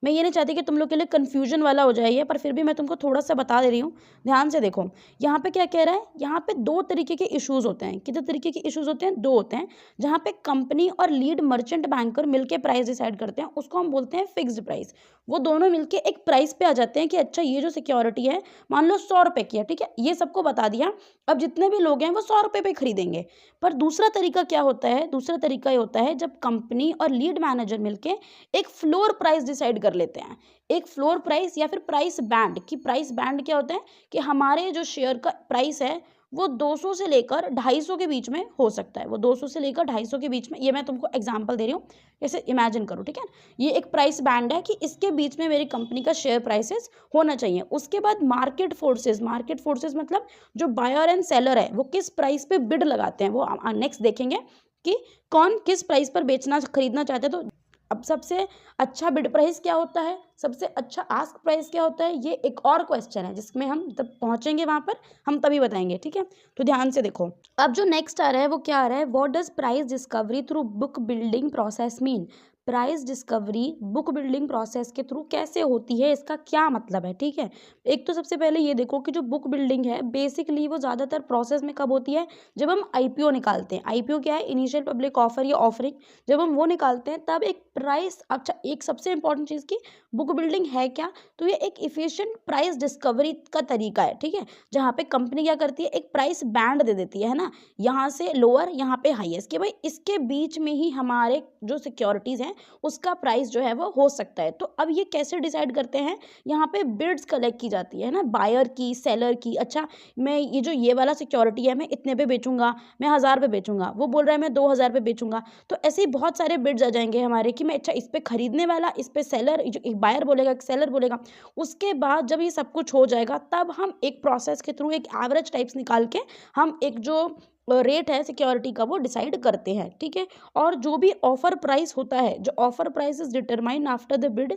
A: मैं ये नहीं चाहती कि तुम लोग के लिए कन्फ्यूजन वाला हो जाए ये, पर फिर भी मैं तुमको थोड़ा सा बता दे रही हूँ, ध्यान से देखो। यहाँ पे क्या कह रहा है, यहाँ पे 2 तरीके के इश्यूज होते हैं। कितने तरीके के इश्यूज होते हैं, 2 होते हैं। जहाँ पे कंपनी और लीड मर्चेंट बैंकर मिलके प्राइस डिसाइड करते हैं, उसको हम बोलते हैं फिक्स्ड प्राइस। वो दोनों मिलके एक प्राइस पे आ जाते हैं कि अच्छा ये जो सिक्योरिटी है मान लो 100 रुपये की है। ठीक है, ये सबको बता दिया। अब जितने भी लोग हैं वो 100 रुपये पे खरीदेंगे। पर दूसरा तरीका क्या होता है, दूसरा तरीका ये होता है जब कंपनी और लीड मैनेजर मिलके एक फ्लोर प्राइस डिसाइड कर लेते हैं। एक फ्लोर प्राइस या फिर प्राइस बैंड, कि प्राइस बैंड क्या होता है कि हमारे जो शेयर का प्राइस है वो 200 से लेकर 250 के बीच में हो सकता है। वो 200 से लेकर 250 के बीच में, ये मैं तुमको एग्जांपल दे रही हूँ, जैसे इमेजिन करो। ठीक है, ये एक प्राइस बैंड है कि इसके बीच में मेरी कंपनी का शेयर प्राइसेस होना चाहिए। उसके बाद मार्केट फोर्सेस, मार्केट फोर्सेस मतलब जो बायर एंड सेलर है वो किस प्राइस पे बिड लगाते हैं, वो नेक्स्ट देखेंगे कि कौन किस प्राइस पर बेचना खरीदना चाहते हैं। तो अब सबसे अच्छा बिड प्राइस क्या होता है, सबसे अच्छा आस्क प्राइस क्या होता है, ये एक और क्वेश्चन है जिसमें हम जब पहुंचेंगे वहां पर हम तभी बताएंगे। ठीक है, तो ध्यान से देखो। अब जो नेक्स्ट आ रहा है वो क्या आ रहा है, what does price discovery through book building process mean. Price discovery book building process के थ्रू कैसे होती है, इसका क्या मतलब है। ठीक है, एक तो सबसे पहले ये देखो कि जो बुक बिल्डिंग है बेसिकली वो ज़्यादातर प्रोसेस में कब होती है, जब हम आईपीओ निकालते हैं। आईपीओ क्या है, इनिशियल पब्लिक ऑफर या ऑफरिंग। जब हम वो निकालते हैं तब एक प्राइस, अच्छा एक सबसे इंपॉर्टेंट चीज़ की बुक बिल्डिंग है क्या, तो ये एक इफिशिएंट प्राइस डिस्कवरी का तरीका है। ठीक है, जहाँ पे कंपनी क्या करती है, एक प्राइस बैंड दे देती है ना, यहाँ से लोअर यहाँ पे हाईएस्ट, कि भाई इसके बीच में ही हमारे जो सिक्योरिटीज़ हैं उसका प्राइस जो है वो हो सकता है। तो अब ये कैसे डिसाइड करते हैं, यहाँ पे बिड्स कलेक्ट की जाती है ना, बायर की, सेलर की। अच्छा मैं ये वाला सिक्योरिटी है मैं इतने पे बेचूंगा, मैं 1000 पे बेचूंगा, वो बोल रहा है मैं 2000 पे बेचूंगा। तो ऐसे ही बहुत सारे बिड्स आ जाएंगे हमारे कि मैं अच्छा इस पे खरीदने वाला, इस पे सेलर, जो एक बायर बोलेगा एक सेलर बोलेगा। उसके बाद जब ये सब कुछ हो जाएगा तब हम एक प्रोसेस के थ्रू एक एवरेज टाइप्स निकाल के हम एक जो रेट है सिक्योरिटी का वो डिसाइड करते हैं। ठीक है, और जो भी ऑफर प्राइस होता है, जो offer price is determine after the bid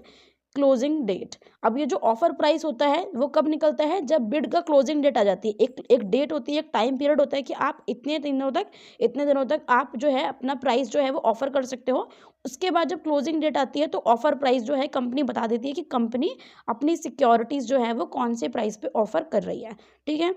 A: closing date. अब ये जो ऑफर प्राइस होता है वो कब निकलता है, जब बिड का क्लोजिंग डेट आ जाती है। एक डेट होती है, एक टाइम पीरियड होता है कि आप इतने दिनों तक आप जो है अपना प्राइस जो है वो ऑफर कर सकते हो। उसके बाद जब क्लोजिंग डेट आती है तो ऑफर प्राइस जो है कंपनी बता देती है कि कंपनी अपनी सिक्योरिटीज़ जो है वो कौन से प्राइस पे ऑफर कर रही है। ठीक है,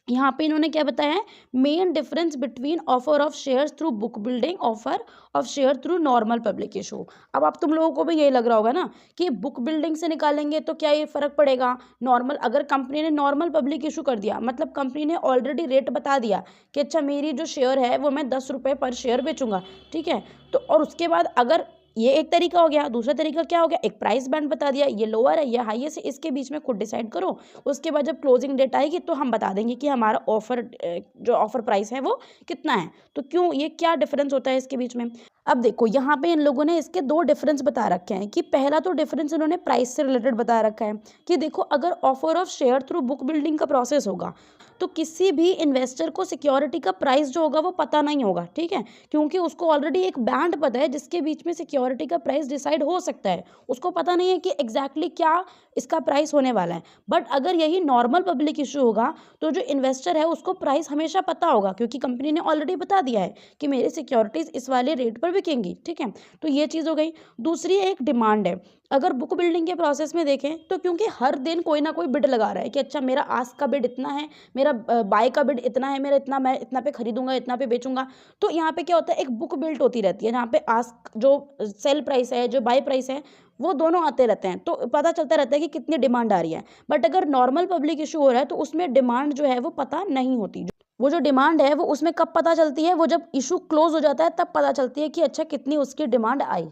A: यहाँ पे इन्होंने क्या बताया है, main difference between offer of shares through book building, offer of share through normal public issue. अब आप तुम लोगों को भी यही लग रहा होगा ना कि बुक बिल्डिंग से निकालेंगे तो क्या ये फर्क पड़ेगा, नॉर्मल, अगर कंपनी ने नॉर्मल पब्लिक इशू कर दिया मतलब कंपनी ने ऑलरेडी रेट बता दिया कि अच्छा मेरी जो शेयर है वो मैं 10 रुपये पर शेयर बेचूंगा। ठीक है, तो और उसके बाद अगर ये एक तरीका हो गया, दूसरा तरीका क्या हो गया, एक प्राइस बैंड बता दिया, ये लोअर है या हाईएस्ट है, इसके बीच में खुद डिसाइड करो। उसके बाद जब क्लोजिंग डेट आएगी तो हम बता देंगे कि हमारा ऑफर जो ऑफर प्राइस है वो कितना है। तो क्यों, ये क्या डिफरेंस होता है इसके बीच में। अब देखो यहाँ पे इन लोगों ने इसके 2 डिफरेंस बता रखे हैं कि पहला तो डिफरेंस इन्होंने प्राइस से रिलेटेड बता रखा है कि देखो अगर offer of share through book building का प्रोसेस होगा तो किसी भी इन्वेस्टर को सिक्योरिटी का प्राइस जो होगा वो पता नहीं होगा। ठीक है, क्योंकि उसको ऑलरेडी एक बैंड पता है जिसके बीच में सिक्योरिटी का प्राइस डिसाइड हो सकता है, उसको पता नहीं है कि एग्जैक्टली क्या इसका प्राइस होने वाला है। बट अगर यही नॉर्मल पब्लिक इशू होगा तो जो इन्वेस्टर है उसको प्राइस हमेशा पता होगा क्योंकि कंपनी ने ऑलरेडी बता दिया है कि मेरी सिक्योरिटीज इस वाले रेट पर बिकेंगी। ठीक है, तो ये चीज़ हो गई। दूसरी एक डिमांड है, अगर बुक बिल्डिंग के प्रोसेस में देखें तो क्योंकि हर दिन कोई ना कोई बिड लगा रहा है कि अच्छा मेरा आस्क का बिड इतना है, मेरा बाय का बिड इतना है, मेरा इतना, मैं इतना पे खरीदूंगा, इतना पे बेचूंगा। तो यहाँ पे क्या होता है, एक बुक बिल्ट होती रहती है जहाँ पे आस्क जो सेल प्राइस है, जो बाय प्राइस है, वो दोनों आते रहते हैं तो पता चलता रहता है कि कितनी डिमांड आ रही है। बट अगर नॉर्मल पब्लिक इशू हो रहा है तो उसमें डिमांड जो है वो पता नहीं होती। वो जो डिमांड है वो उसमें कब पता चलती है, वो जब इशू क्लोज हो जाता है तब पता चलती है कि अच्छा कितनी उसकी डिमांड आई।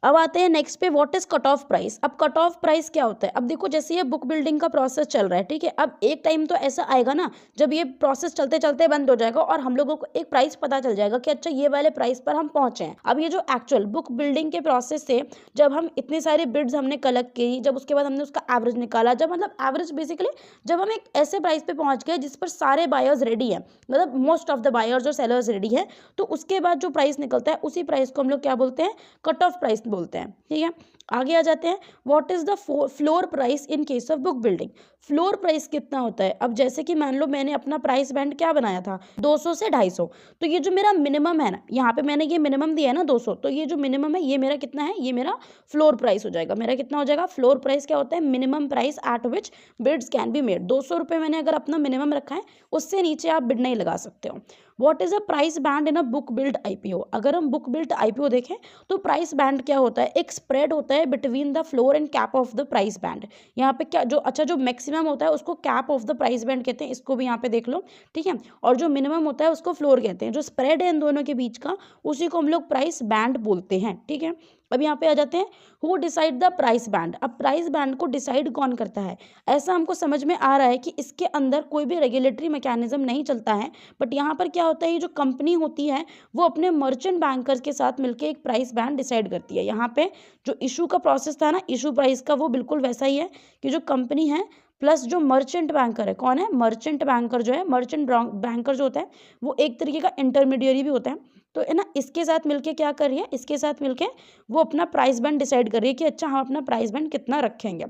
A: अब आते हैं नेक्स्ट पे, what is cut off price. अब कट ऑफ प्राइस क्या होता है। अब देखो जैसे ये बुक बिल्डिंग का प्रोसेस चल रहा है, ठीक है, अब एक टाइम तो ऐसा आएगा ना जब ये प्रोसेस चलते चलते बंद हो जाएगा और हम लोगों को एक प्राइस पता चल जाएगा कि अच्छा ये वाले प्राइस पर हम पहुंचे हैं। अब ये जो एक्चुअल बुक बिल्डिंग के प्रोसेस से जब हम इतने सारे बिड्स हमने कलेक्ट की, जब उसके बाद हमने उसका एवरेज निकाला, जब मतलब एवरेज बेसिकली जब हम एक ऐसे प्राइस पे पहुंच गए जिस पर सारे बायर्स रेडी है, मतलब मोस्ट ऑफ द बायर्स और सेलर्स रेडी है, तो उसके बाद जो प्राइस निकलता है उसी प्राइस को हम लोग क्या बोलते हैं, कट ऑफ प्राइस बोलते हैं। ठीक है, आगे आ जाते हैं, what is the floor price in case of book building. Floor price कितना होता है। अब जैसे कि मान लो मैंने अपना प्राइस बैंड क्या बनाया था 200 से 250, तो ये जो मेरा मिनिमम है ना, यहाँ पे मैंने ये मिनिमम दिया है ना 200, तो ये जो मिनिमम है ये मेरा कितना है, ये मेरा फ्लोर प्राइस हो जाएगा। मेरा कितना हो जाएगा, फ्लोर प्राइस क्या होता है, minimum price at which bids can be made. 200 रुपये मैंने अगर अपना मिनिमम रखा है, उससे नीचे आप बिड नहीं लगा सकते हो। What is a price band in a book build IPO. अगर हम बुक बिल्ड आईपीओ देखें तो प्राइस बैंड क्या होता है, एक स्प्रेड होता है between the floor and cap of the price band. यहाँ पे क्या जो अच्छा जो मैक्सिमम होता है उसको cap of the price band कहते हैं, इसको भी यहाँ पे देख लो। ठीक है, और जो मिनिमम होता है उसको फ्लोर कहते हैं। जो स्प्रेड है इन दोनों के बीच का उसी को हम लोग प्राइस बैंड बोलते हैं। ठीक है, अब यहाँ पे आ जाते हैं, who decide the price band. अब प्राइस बैंड को डिसाइड कौन करता है। ऐसा हमको समझ में आ रहा है कि इसके अंदर कोई भी रेगुलेटरी मैकेनिज्म नहीं चलता है, बट यहाँ पर क्या होता है, ये जो कंपनी होती है वो अपने मर्चेंट बैंकर्स के साथ मिलकर एक प्राइस बैंड डिसाइड करती है। यहाँ पे जो इशू का प्रोसेस था ना, इशू प्राइस का, वो बिल्कुल वैसा ही है कि जो कंपनी है प्लस जो मर्चेंट बैंकर है, कौन है, मर्चेंट बैंकर जो है, मर्चेंट बैंकर जो होता है वो एक तरीके का इंटरमीडियरी भी होता है, तो है ना, इसके साथ मिलके क्या कर रही है, इसके साथ मिलके वो अपना प्राइस बैंड डिसाइड कर रही है कि अच्छा हम अपना प्राइस बैंड कितना रखेंगे।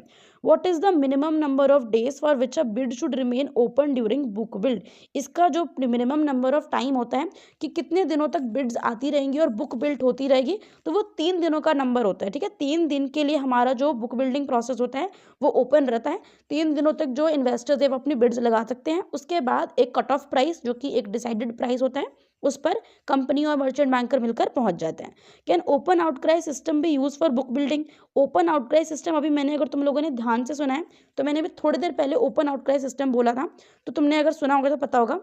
A: What is the minimum number of days for which a bid should remain open during book build. इसका जो मिनिमम नंबर ऑफ टाइम होता है कि कितने दिनों तक बिड्स आती रहेंगी और बुक बिल्ड होती रहेगी, तो वो 3 दिनों का नंबर होता है। ठीक है, 3 दिन के लिए हमारा जो बुक बिल्डिंग प्रोसेस होता है वो ओपन रहता है। 3 दिनों तक जो इन्वेस्टर्स है वो अपनी बिड्स लगा सकते हैं। उसके बाद एक कट ऑफ प्राइस जो कि एक डिसाइडेड प्राइस होता है उस पर कंपनी और मर्चेंट बैंकर मिलकर पहुंच जाते हैं। कैन ओपन आउटक्राई सिस्टम भी use for book building. Open outcry system अभी मैंने, अगर तुम लोगों ने ध्यान से सुना है तो मैंने अभी थोड़ी देर पहले ओपन आउटक्राई सिस्टम बोला था, तो तुमने अगर सुना होगा तो पता होगा।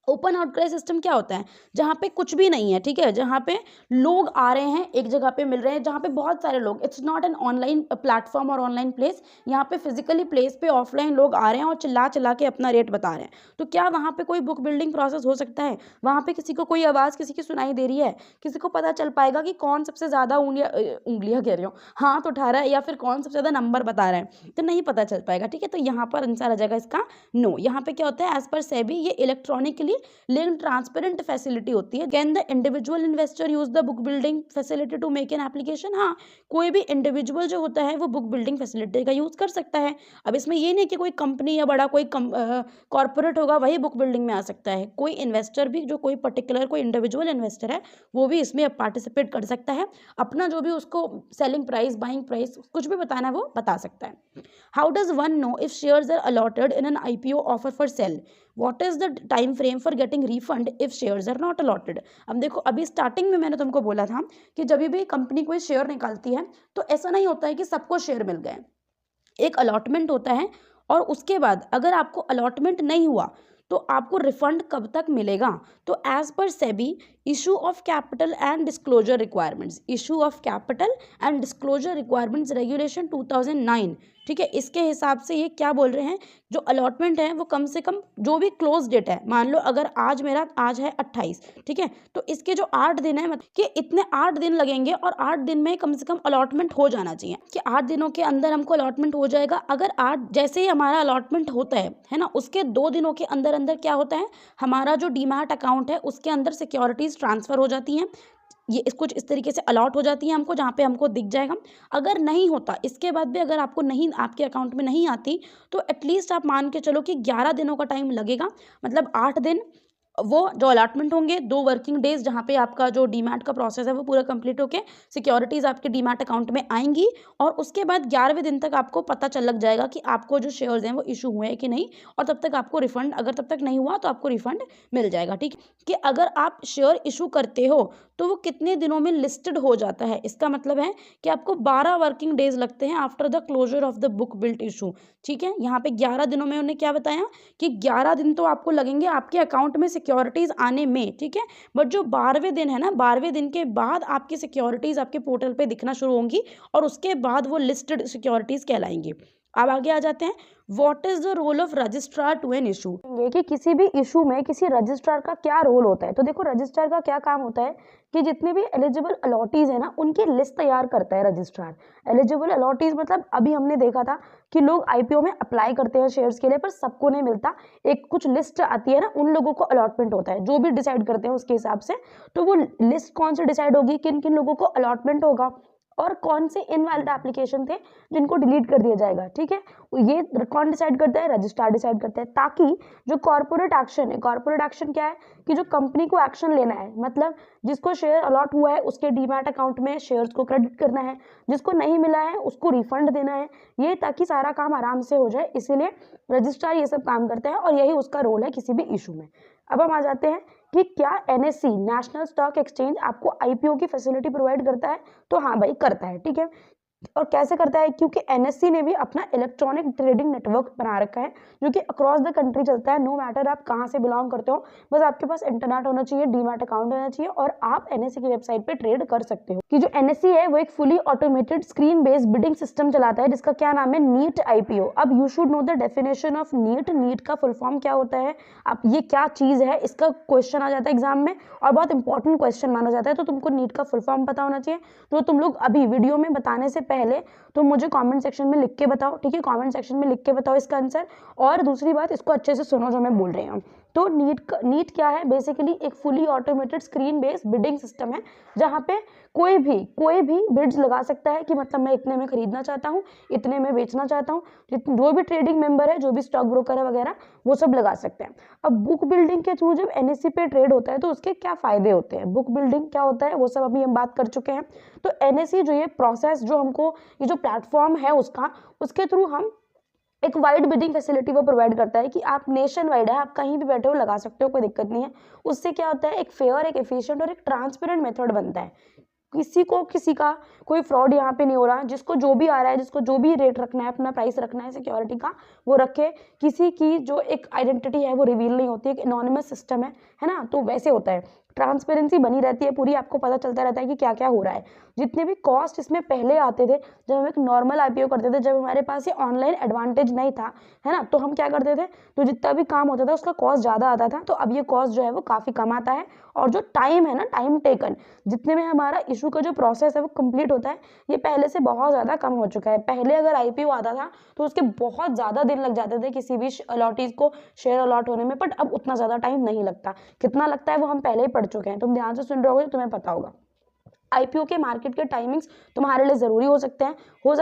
A: ओपन आउटक्राई सिस्टम क्या होता है, जहाँ पे कुछ भी नहीं है, ठीक है, जहाँ पे लोग आ रहे हैं एक जगह पे मिल रहे हैं, जहाँ पे बहुत सारे लोग, it's not an online platform और ऑनलाइन प्लेस, यहाँ पे फिजिकली प्लेस पे ऑफलाइन लोग आ रहे हैं और चिल्ला चिल्ला के अपना रेट बता रहे हैं। तो क्या वहाँ पे कोई बुक बिल्डिंग प्रोसेस हो सकता है। वहाँ पे किसी को कोई आवाज़ किसी की सुनाई दे रही है, किसी को पता चल पाएगा कि कौन सबसे ज़्यादा उंगलियाँ कह रही हूँ, हाथ उठा रहा है या फिर कौन सबसे ज़्यादा नंबर बता रहा है, तो नहीं पता चल पाएगा। ठीक है, तो यहाँ पर आंसर आ जाएगा इसका नो। यहाँ पे क्या होता है, एज पर सेबी ये इलेक्ट्रॉनिकली लिंक्ड ट्रांसपेरेंट फैसिलिटी होती है। Can the individual investor use the book building facility to make an application. हाँ, कोई भी इंडिविजुअल जो होता है वो बुक बिल्डिंग फैसिलिटी का यूज कर सकता है। अब इसमें ये नहीं कि कोई कंपनी या बड़ा कोई कॉर्पोरेट होगा वही बुक बिल्डिंग में आ सकता है। कोई इन्वेस्टर भी, जो कोई पर्टिकुलर कोई इंडिविजुअल इन्वेस्टर है, वो भी इसमें पार्टिसिपेट कर सकता है। अपना जो भी उसको सेलिंग प्राइस, बाइंग प्राइस, कुछ भी बताना है वो बता सकता है। How does one know if shares are allotted in an IPO offer for sale. What is the time frame for getting refund if shares are not allotted. अब देखो, अभी स्टार्टिंग में मैंने तुमको बोला था कि जब भी कंपनी कोई शेयर निकालती है तो ऐसा नहीं होता है कि सबको शेयर मिल गए, एक अलॉटमेंट होता है, और उसके बाद अगर आपको अलॉटमेंट नहीं हुआ तो आपको रिफंड कब तक मिलेगा। तो as per SEBI issue of capital and disclosure requirements, issue of capital and disclosure requirements regulation 2009, ठीक है, इसके हिसाब से ये क्या बोल रहे हैं, जो अलॉटमेंट है वो कम से कम जो भी क्लोज डेट है, मान लो अगर आज है 28, ठीक है, तो इसके जो 8 दिन है, मतलब कि इतने 8 दिन लगेंगे और 8 दिन में कम से कम अलॉटमेंट हो जाना चाहिए, कि 8 दिनों के अंदर हमको अलॉटमेंट हो जाएगा। अगर 8 जैसे ही हमारा अलॉटमेंट होता है ना, उसके 2 दिनों के अंदर अंदर क्या होता है, हमारा जो डीमैट अकाउंट है उसके अंदर सिक्योरिटीज ट्रांसफर हो जाती हैं, ये कुछ इस तरीके से अलॉट हो जाती है हमको, जहाँ पे हमको दिख जाएगा। अगर नहीं होता, इसके बाद भी अगर आपको नहीं, आपके अकाउंट में नहीं आती, तो एटलीस्ट आप मान के चलो कि 11 दिनों का टाइम लगेगा, मतलब 8 दिन वो जो अलॉटमेंट होंगे, 2 वर्किंग डेज जहाँ पे आपका जो डीमैट का प्रोसेस है वो पूरा कंप्लीट होके सिक्योरिटीज़ आपके डीमैट अकाउंट में आएंगी, और उसके बाद 11वें दिन तक आपको पता लग जाएगा कि आपको जो शेयर्स हैं वो इशू हुए हैं कि नहीं, और तब तक आपको रिफंड, अगर तब तक नहीं हुआ तो आपको रिफंड मिल जाएगा। ठीक, कि अगर आप शेयर इशू करते हो तो वो कितने दिनों में लिस्टेड हो जाता है, इसका मतलब है कि आपको 12 वर्किंग डेज लगते हैं after the closure of the book built issue. ठीक है, यहाँ पे 11 दिनों में उन्होंने क्या बताया कि 11 दिन तो आपको लगेंगे आपके अकाउंट में सिक्योरिटीज़ आने में, ठीक है। बट जो 12वें दिन है ना, 12वें दिन के बाद आपकी सिक्योरिटीज़ आपके पोर्टल पे दिखना शुरू होंगी और उसके बाद वो लिस्टेड सिक्योरिटीज़ कहलाएंगी। अब आगे आ जाते हैं, what is the role of registrar to an issue. ये कि किसी भी इशू में किसी रजिस्ट्रार का क्या रोल होता है। तो देखो रजिस्ट्रार का क्या काम होता है कि जितने भी एलिजिबल अलॉटीज़ है ना, उनकी लिस्ट तैयार करता है रजिस्ट्रार। एलिजिबल अलॉटीज़ मतलब अभी हमने देखा था कि लोग आईपीओ में अप्लाई करते हैं शेयर्स के लिए, पर सबको नहीं मिलता। एक कुछ लिस्ट आती है ना, उन लोगों को अलॉटमेंट होता है, जो भी डिसाइड करते हैं उसके हिसाब से। तो वो लिस्ट कौन से डिसाइड होगी, किन किन लोगों को अलॉटमेंट होगा और कौन से इनवैलिड एप्लीकेशन थे जिनको डिलीट कर दिया जाएगा, ठीक है। ये कौन डिसाइड करता है, रजिस्ट्रार डिसाइड करता है। ताकि जो कॉर्पोरेट एक्शन है, कॉर्पोरेट एक्शन क्या है कि जो कंपनी को एक्शन लेना है, मतलब जिसको शेयर अलॉट हुआ है उसके डीमैट अकाउंट में शेयर्स को क्रेडिट करना है, जिसको नहीं मिला है उसको रिफंड देना है, ये ताकि सारा काम आराम से हो जाए, इसीलिए रजिस्ट्रार ये सब काम करता है और यही उसका रोल है किसी भी इशू में। अब हम आ जाते हैं कि क्या एनएससी नेशनल स्टॉक एक्सचेंज आपको आईपीओ की फैसिलिटी प्रोवाइड करता है। तो हाँ भाई करता है, ठीक है। और कैसे करता है, क्योंकि एनएससी ने भी अपना इलेक्ट्रॉनिक ट्रेडिंग नेटवर्क बना रखा है जो कि अक्रॉस द कंट्री चलता है। नो मैटर आप कहाँ से बिलोंग करते हो, बस आपके पास इंटरनेट होना चाहिए, डीमैट अकाउंट होना चाहिए और आप एनएससी की वेबसाइट पे ट्रेड कर सकते हो। कि जो एनएससी है वो एक fully automated screen based bidding system चलाता है जिसका क्या नाम है, नीट आईपीओ। अब you should know the definition of NEAT. NEAT का फुल फॉर्म क्या होता है, अब ये क्या चीज़ है, इसका क्वेश्चन आ जाता है एग्जाम में और बहुत इंपॉर्टेंट क्वेश्चन माना जाता है। तो तुमको नीट का फुल फॉर्म पता होना चाहिए। तो तुम लोग अभी वीडियो में बताने से पहले तुम मुझे कमेंट सेक्शन में लिख के बताओ, ठीक है। कमेंट सेक्शन में लिख के बताओ इसका आंसर। और दूसरी बात, इसको अच्छे से सुनो जो मैं बोल रही हूँ। तो नीट क्या है, बेसिकली एक fully automated screen based bidding system है जहाँ पे कोई भी बिड्स लगा सकता है कि मतलब मैं इतने में खरीदना चाहता हूँ, इतने में बेचना चाहता हूँ। जो भी ट्रेडिंग मेंबर है, जो भी स्टॉक ब्रोकर है वगैरह, वो सब लगा सकते हैं। अब बुक बिल्डिंग के थ्रू जब एनएससी पे ट्रेड होता है तो उसके क्या फायदे होते हैं, बुक बिल्डिंग क्या होता है वो सब अभी हम बात कर चुके हैं। तो एनएससी जो ये प्रोसेस जो हमको, ये जो प्लेटफॉर्म है उसका, उसके थ्रू हम एक वाइड बिडिंग फैसिलिटी वो प्रोवाइड करता है कि आप नेशन वाइड है, आप कहीं भी बैठे हो लगा सकते हो, कोई दिक्कत नहीं है। उससे क्या होता है, एक फेयर, एक एफिशिएंट और एक ट्रांसपेरेंट मेथड बनता है। किसी का कोई फ्रॉड यहाँ पे नहीं हो रहा। जिसको जो भी आ रहा है, जिसको जो भी रेट रखना है, अपना प्राइस रखना है सिक्योरिटी का, वो रखे। किसी की जो एक आइडेंटिटी है वो रिवील नहीं होती, एक एनोनिमस सिस्टम है ना। तो वैसे होता है, ट्रांसपेरेंसी बनी रहती है पूरी, आपको पता चलता रहता है कि क्या क्या हो रहा है। जितने भी कॉस्ट इसमें पहले आते थे, जब हम एक नॉर्मल आईपीओ करते थे, जब हमारे पास ये ऑनलाइन एडवांटेज नहीं था, है ना, तो हम क्या करते थे, तो जितना भी काम होता था उसका कॉस्ट ज़्यादा आता था। तो अब ये कॉस्ट जो है वो काफ़ी कम आता है और जो टाइम है ना, टाइम टेकन, जितने में हमारा इशू का जो प्रोसेस है वो कंप्लीट होता है, ये पहले से बहुत ज़्यादा कम हो चुका है। पहले अगर आईपीओ आता था तो उसके बहुत ज़्यादा दिन लग जाते थे किसी भी अलॉटीज़ को शेयर अलॉट होने में, बट अब उतना ज़्यादा टाइम नहीं लगता। कितना लगता है वो हम पहले ही पढ़ चुके हैं, तुम ध्यान से सुन रहे होगे तो तुम्हें पता होगा। आईपीओ के मार्केट के टाइमिंग्स तुम्हारे लिए ज़रूरी हो सकते हैं,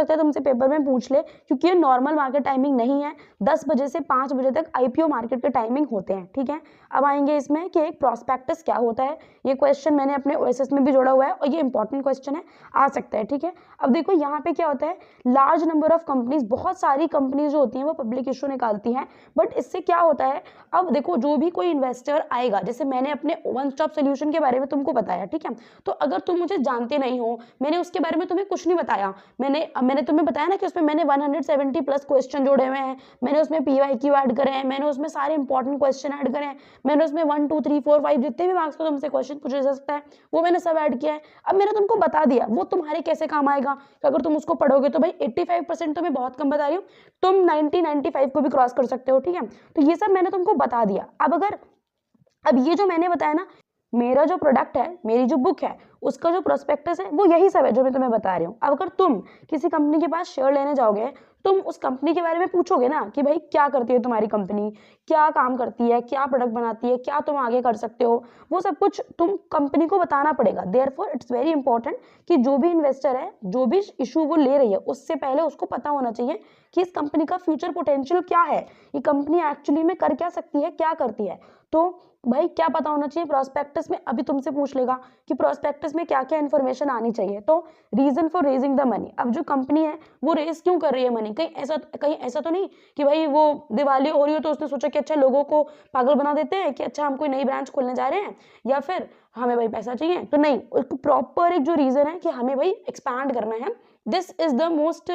A: तुमसे पेपर में पूछ ले, क्योंकि ये नॉर्मल मार्केट टाइमिंग नहीं है। 10 बजे से 5 बजे तक आईपीओ मार्केट के टाइमिंग होते हैं, ठीक है। अब आएंगे इसमें कि एक प्रॉस्पेक्टस क्या होता है। ये क्वेश्चन मैंने अपने ओएसएस में भी जोड़ा हुआ है और ये इंपॉर्टेंट क्वेश्चन है, आ सकता है, ठीक है। अब देखो यहाँ पे क्या होता है, लार्ज नंबर ऑफ कंपनीज, बहुत सारी कंपनीज जो होती हैं वो पब्लिक इशू निकालती हैं। बट इससे क्या होता है, अब देखो जो भी कोई इन्वेस्टर आएगा, जैसे मैंने अपने वन स्टॉप सोल्यूशन के बारे में तुमको बताया, ठीक है। तो अगर तुम मुझे जानते नहीं हो, मैंने उसके बारे में तुम्हें कुछ नहीं बताया, मैंने तुम्हें बताया ना कि उसमें मैंने 170 प्लस क्वेश्चन जोड़े हुए हैं, मैंने उसमें पीवाईक्यू ऐड करे हैं, मैंने उसमें सारे इंपॉर्टेंट क्वेश्चन ऐड करे हैं, मैंने उसमें 1 2 3 4 5 जितने भी मार्क्स को तुमसे क्वेश्चन पूछा जा सकता है वो मैंने सब ऐड किया है। अब मैंने तुमको बता दिया, वो तुम्हारे कैसे काम आएगा कि अगर तुम उसको पढ़ोगे तो भाई 85% तो मैं बहुत कम बता रही हूँ, तुम 90-95 को भी क्रॉस कर सकते हो, ठीक है। तो ये सब मैंने तुमको बता दिया। अब ये जो मैंने बताया ना, मेरा जो प्रोडक्ट है, मेरी जो बुक है, उसका जो प्रोस्पेक्टस है वो यही सब है जो मैं तुम्हें बता रही हूँ। अब अगर तुम किसी कंपनी के पास शेयर लेने जाओगे, तुम उस कंपनी के बारे में पूछोगे ना कि भाई क्या करती है तुम्हारी कंपनी, क्या काम करती है, क्या प्रोडक्ट बनाती है, क्या तुम आगे कर सकते हो, वो सब कुछ तुम कंपनी को बताना पड़ेगा। देयरफॉर इट्स वेरी इंपॉर्टेंट कि जो भी इन्वेस्टर है, जो भी इशू वो ले रही है, उससे पहले उसको पता होना चाहिए कि इस कंपनी का फ्यूचर पोटेंशियल क्या है, ये कंपनी एक्चुअली में कर क्या सकती है, क्या करती है। तो भाई क्या पता होना चाहिए प्रोस्पेक्टस में। अभी तुमसे पूछ लेगा कि प्रोस्पेक्टस में क्या क्या इन्फॉर्मेशन आनी चाहिए, तो reason for raising the money, अब जो कंपनी है वो रेज क्यों कर रही है मनी, कहीं ऐसा तो नहीं कि भाई वो दिवाली हो रही हो तो उसने सोचा कि अच्छा लोगों को पागल बना देते हैं कि अच्छा हम कोई नई ब्रांच खोलने जा रहे हैं, या फिर हमें भाई पैसा चाहिए, तो नहीं, उसको प्रॉपर एक जो रीजन है कि हमें भाई एक्सपैंड करना है, this is the most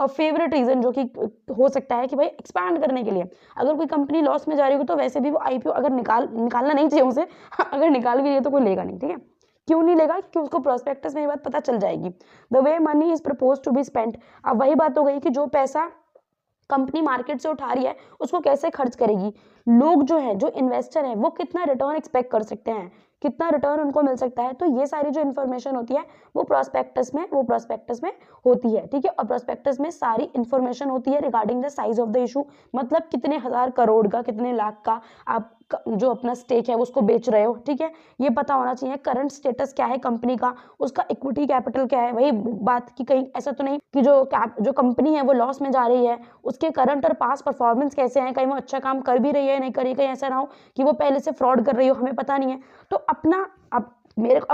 A: favourite reason जो कि हो सकता है कि भाई एक्सपैंड करने के लिए। अगर कोई कंपनी लॉस में जा रही हो तो वैसे भी वो आईपीओ अगर निकालना नहीं चाहिए उसे अगर निकाल भी लिए तो कोई लेगा नहीं, ठीक है। क्यों नहीं लेगा? क्योंकि उसको प्रोस्पेक्टस में ये बात पता चल जाएगी। The way money is propose to be spent, अब वही बात हो गई कि जो पैसा कंपनी मार्केट से उठा रही है उसको कैसे खर्च करेगी, लोग जो है, जो इन्वेस्टर है, वो कितना रिटर्न एक्सपेक्ट कर सकते हैं, कितना रिटर्न उनको मिल सकता है। तो ये सारी जो इन्फॉर्मेशन होती है वो प्रोस्पेक्टस में होती है, ठीक है। और प्रोस्पेक्टस में सारी इन्फॉर्मेशन होती है regarding the size of the issue, मतलब कितने हजार करोड़ का, कितने लाख का आप जो अपना स्टेक है उसको बेच रहे हो, ठीक है। ये पता होना चाहिए करंट स्टेटस क्या है कंपनी का, उसका इक्विटी कैपिटल क्या है। वही बात कि कहीं ऐसा तो नहीं कि जो कंपनी है वो लॉस में जा रही है, उसके करंट और पास परफॉर्मेंस कैसे हैं, कहीं वो अच्छा काम कर भी रही है नहीं कर रही, कहीं ऐसा ना हो कि वो पहले से फ्रॉड कर रही हो, हमें पता नहीं है। तो अपना अब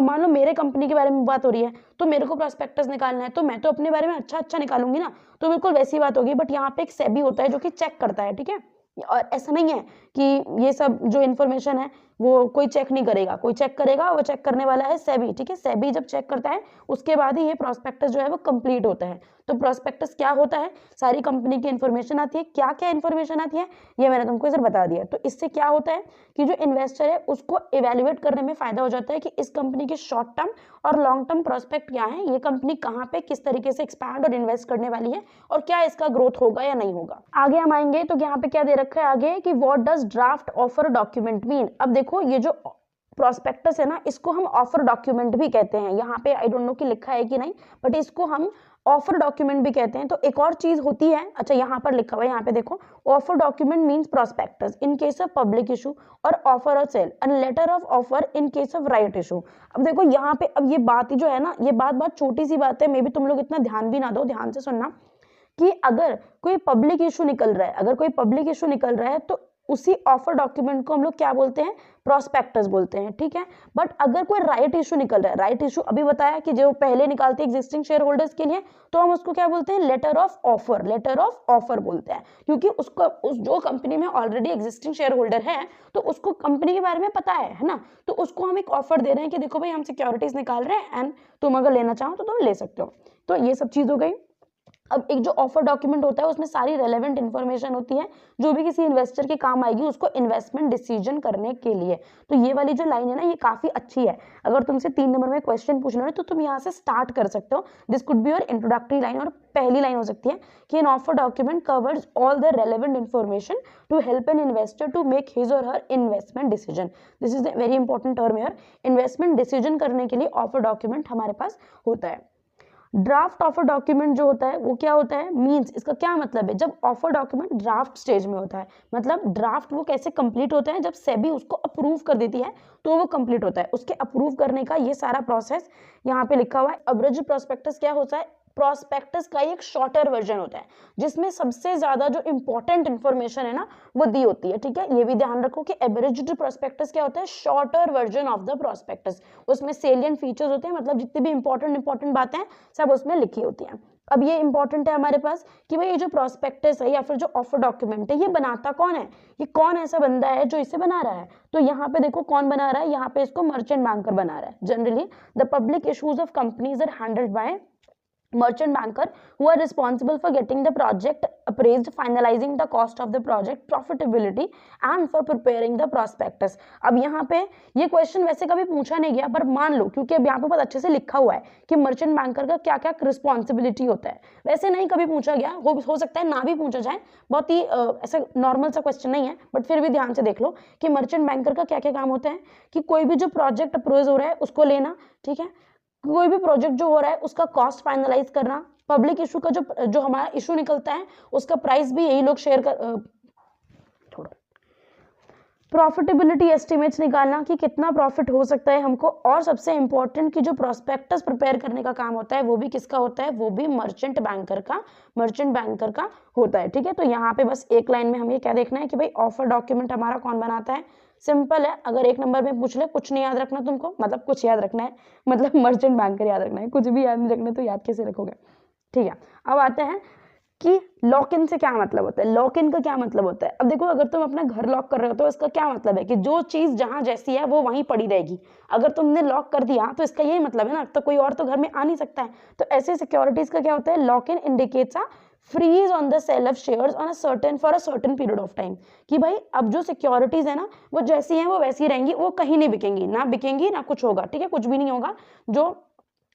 A: मान लो मेरे कंपनी के बारे में बात हो रही है तो मेरे को प्रोस्पेक्टस निकालना है, तो मैं तो अपने बारे में अच्छा निकालूंगी ना, तो बिल्कुल वैसी बात होगी। बट यहाँ पे एक सेबी होता है जो कि चेक करता है, ठीक है। और ऐसा नहीं है कि ये सब जो इन्फॉर्मेशन है वो कोई चेक नहीं करेगा, कोई चेक करेगा, वो चेक करने वाला है सेबी, ठीक है। सेबी जब चेक करता है उसके बाद ही ये प्रोस्पेक्टस जो है वो कंप्लीट होता है। तो प्रोस्पेक्टस क्या होता है, सारी कंपनी की इन्फॉर्मेशन आती है। क्या क्या इन्फॉर्मेशन आती है ये मैंने तुमको इधर बता दिया। तो इससे क्या होता है कि जो इन्वेस्टर है उसको इवेल्युएट करने में फायदा हो जाता है कि इस कंपनी के शॉर्ट टर्म और लॉन्ग टर्म प्रोस्पेक्ट क्या है, ये कंपनी कहाँ पे किस तरीके से एक्सपैंड और इन्वेस्ट करने वाली है और क्या इसका ग्रोथ होगा या नहीं होगा। आगे हम आएंगे तो यहाँ पे क्या दे रखा है आगे कि what does draft offer document mean. अब देखो ये जो प्रोस्पेक्टस है ना, इसको हम ऑफर डॉक्यूमेंट भी कहते हैं। यहाँ पे आई डोंट नो कि लिखा है कि नहीं, बट इसको हम ऑफर डॉक्यूमेंट भी कहते हैं। तो एक और चीज होती है, अच्छा यहाँ पर लिखा हुआ है, यहाँ पे देखो, offer document means prospectus in case of public issue और ऑफर और sale and letter of offer in case of right issue. अब देखो यहाँ पे, अब ये बात ही जो है ना, ये बात छोटी सी बात है, मे बी तुम लोग इतना ध्यान भी ना दो, ध्यान से सुनना कि अगर कोई पब्लिक इशू निकल रहा है तो उसी ऑफर डॉक्यूमेंट को हम लोग क्या बोलते हैं, प्रोस्पेक्टस बोलते हैं, ठीक है। बट अगर कोई राइट इशू निकल रहा है, राइट इशू अभी बताया कि जो पहले निकालते हैं एग्जिस्टिंग शेयर होल्डर्स के लिए, तो हम उसको क्या बोलते हैं, लेटर ऑफ ऑफर बोलते हैं। क्योंकि उस जो कंपनी में ऑलरेडी एग्जिस्टिंग शेयर होल्डर है तो उसको कंपनी के बारे में पता है ना, तो उसको हम एक ऑफर दे रहे हैं कि देखो भाई हम सिक्योरिटीज निकाल रहे हैं एंड तुम अगर लेना चाहो तो तुम ले सकते हो। तो ये सब चीज हो गई। अब एक जो ऑफर डॉक्यूमेंट होता है उसमें सारी रेलेवेंट इन्फॉर्मेशन होती है जो भी किसी इन्वेस्टर के काम आएगी उसको इन्वेस्टमेंट डिसीजन करने के लिए। तो ये वाली जो लाइन है ना, ये काफी अच्छी है। अगर तुमसे 3 नंबर में क्वेश्चन पूछना है तो तुम यहाँ से स्टार्ट कर सकते हो। This could be your introductory line, और पहली लाइन हो सकती है कि an offer document covers all the relevant information to help an investor to make his or her investment decision. This is the very important term here. Investment decision करने के लिए offer document हमारे पास होता है। ड्राफ्ट ऑफर डॉक्यूमेंट जो होता है वो क्या होता है, मींस इसका क्या मतलब है, जब ऑफर डॉक्यूमेंट ड्राफ्ट स्टेज में होता है, मतलब ड्राफ्ट वो कैसे कंप्लीट होता है, जब सेबी उसको अप्रूव कर देती है तो वो कंप्लीट होता है। उसके अप्रूव करने का ये सारा प्रोसेस यहाँ पे लिखा हुआ है। अब्रिज प्रोस्पेक्टस क्या होता है, प्रोस्पेक्टस का एक शॉर्टर वर्जन होता है जिसमें सबसे ज्यादा जो इंपॉर्टेंट इंफॉर्मेशन है ना वो दी होती है, ठीक है। ये भी ध्यान रखो कि एब्रिज्ड प्रोस्पेक्टस क्या होता है, shorter version of the prospectus. उसमें सेलिएंट फीचर्स होते हैं, मतलब जितनी भी इंपॉर्टेंट बातें हैं सब उसमें लिखी होती हैं। अब ये इंपॉर्टेंट है हमारे पास कि भाई ये जो प्रोस्पेक्टस है या फिर जो ऑफर डॉक्यूमेंट है ये बनाता कौन है, ये कौन ऐसा बंदा है जो इसे बना रहा है। तो यहाँ पे देखो कौन बना रहा है, यहाँ पे इसको मर्चेंट बैंकर बना रहा है। Generally the public issues of companies are handled by merchant banker who are responsible for getting the project appraised, finalizing the cost of the project, profitability and for preparing the prospectus। अब यहाँ पे ये question वैसे कभी पूछा नहीं गया, पर मान लो क्योंकि अब यहाँ पे बहुत अच्छे से लिखा हुआ है कि मर्चेंट बैंकर का क्या क्या रिस्पॉन्सिबिलिटी होता है। वैसे नहीं कभी पूछा गया, हो सकता है ना भी पूछा जाए, बहुत ही ऐसा नॉर्मल सा क्वेश्चन नहीं है, बट फिर भी ध्यान से देख लो कि मर्चेंट बैंकर का क्या क्या काम होता है कि कोई भी जो प्रोजेक्ट अप्रूव हो रहा है उसको लेना, ठीक है। कोई भी प्रोजेक्ट जो हो रहा है उसका कॉस्ट फाइनलाइज करना, पब्लिक इशू का जो हमारा इशू निकलता है उसका प्राइस भी यही लोग शेयर कर छोड़ो, प्रॉफिटेबिलिटी एस्टिमेट्स निकालना कि कितना प्रॉफिट हो सकता है हमको, और सबसे इंपॉर्टेंट कि जो प्रोस्पेक्टस प्रिपेयर करने का काम होता है वो भी किसका होता है, वो भी मर्चेंट बैंकर का होता है, ठीक है। तो यहाँ पे बस एक लाइन में हमें क्या देखना है कि भाई ऑफर डॉक्यूमेंट हमारा कौन बनाता है। सिंपल है, अगर 1 नंबर में पूछ ले, कुछ नहीं याद रखना तुमको, मतलब कुछ याद रखना है, मतलब मर्चेंट बैंकर याद रखना है, कुछ भी याद नहीं रखना तो याद कैसे रखोगे, ठीक है। अब आते हैं कि लॉक इन से क्या मतलब होता है। लॉक इन का क्या मतलब होता है, अब देखो अगर तुम अपना घर लॉक कर रहे हो तो इसका क्या मतलब है कि जो चीज जहां जैसी है वो वहीं पड़ी रहेगी। अगर तुमने लॉक कर दिया तो इसका यही मतलब है ना, तो कोई और तो घर में आ नहीं सकता है। तो ऐसे सिक्योरिटीज का क्या होता है, lock in indicates a freeze on the sale of shares on a certain for a certain period of time, कि भाई अब जो सिक्योरिटीज है ना वो जैसी हैं वो वैसी रहेंगी, वो कहीं नहीं बिकेंगी, ना बिकेंगी ना कुछ होगा, ठीक है, कुछ भी नहीं होगा। जो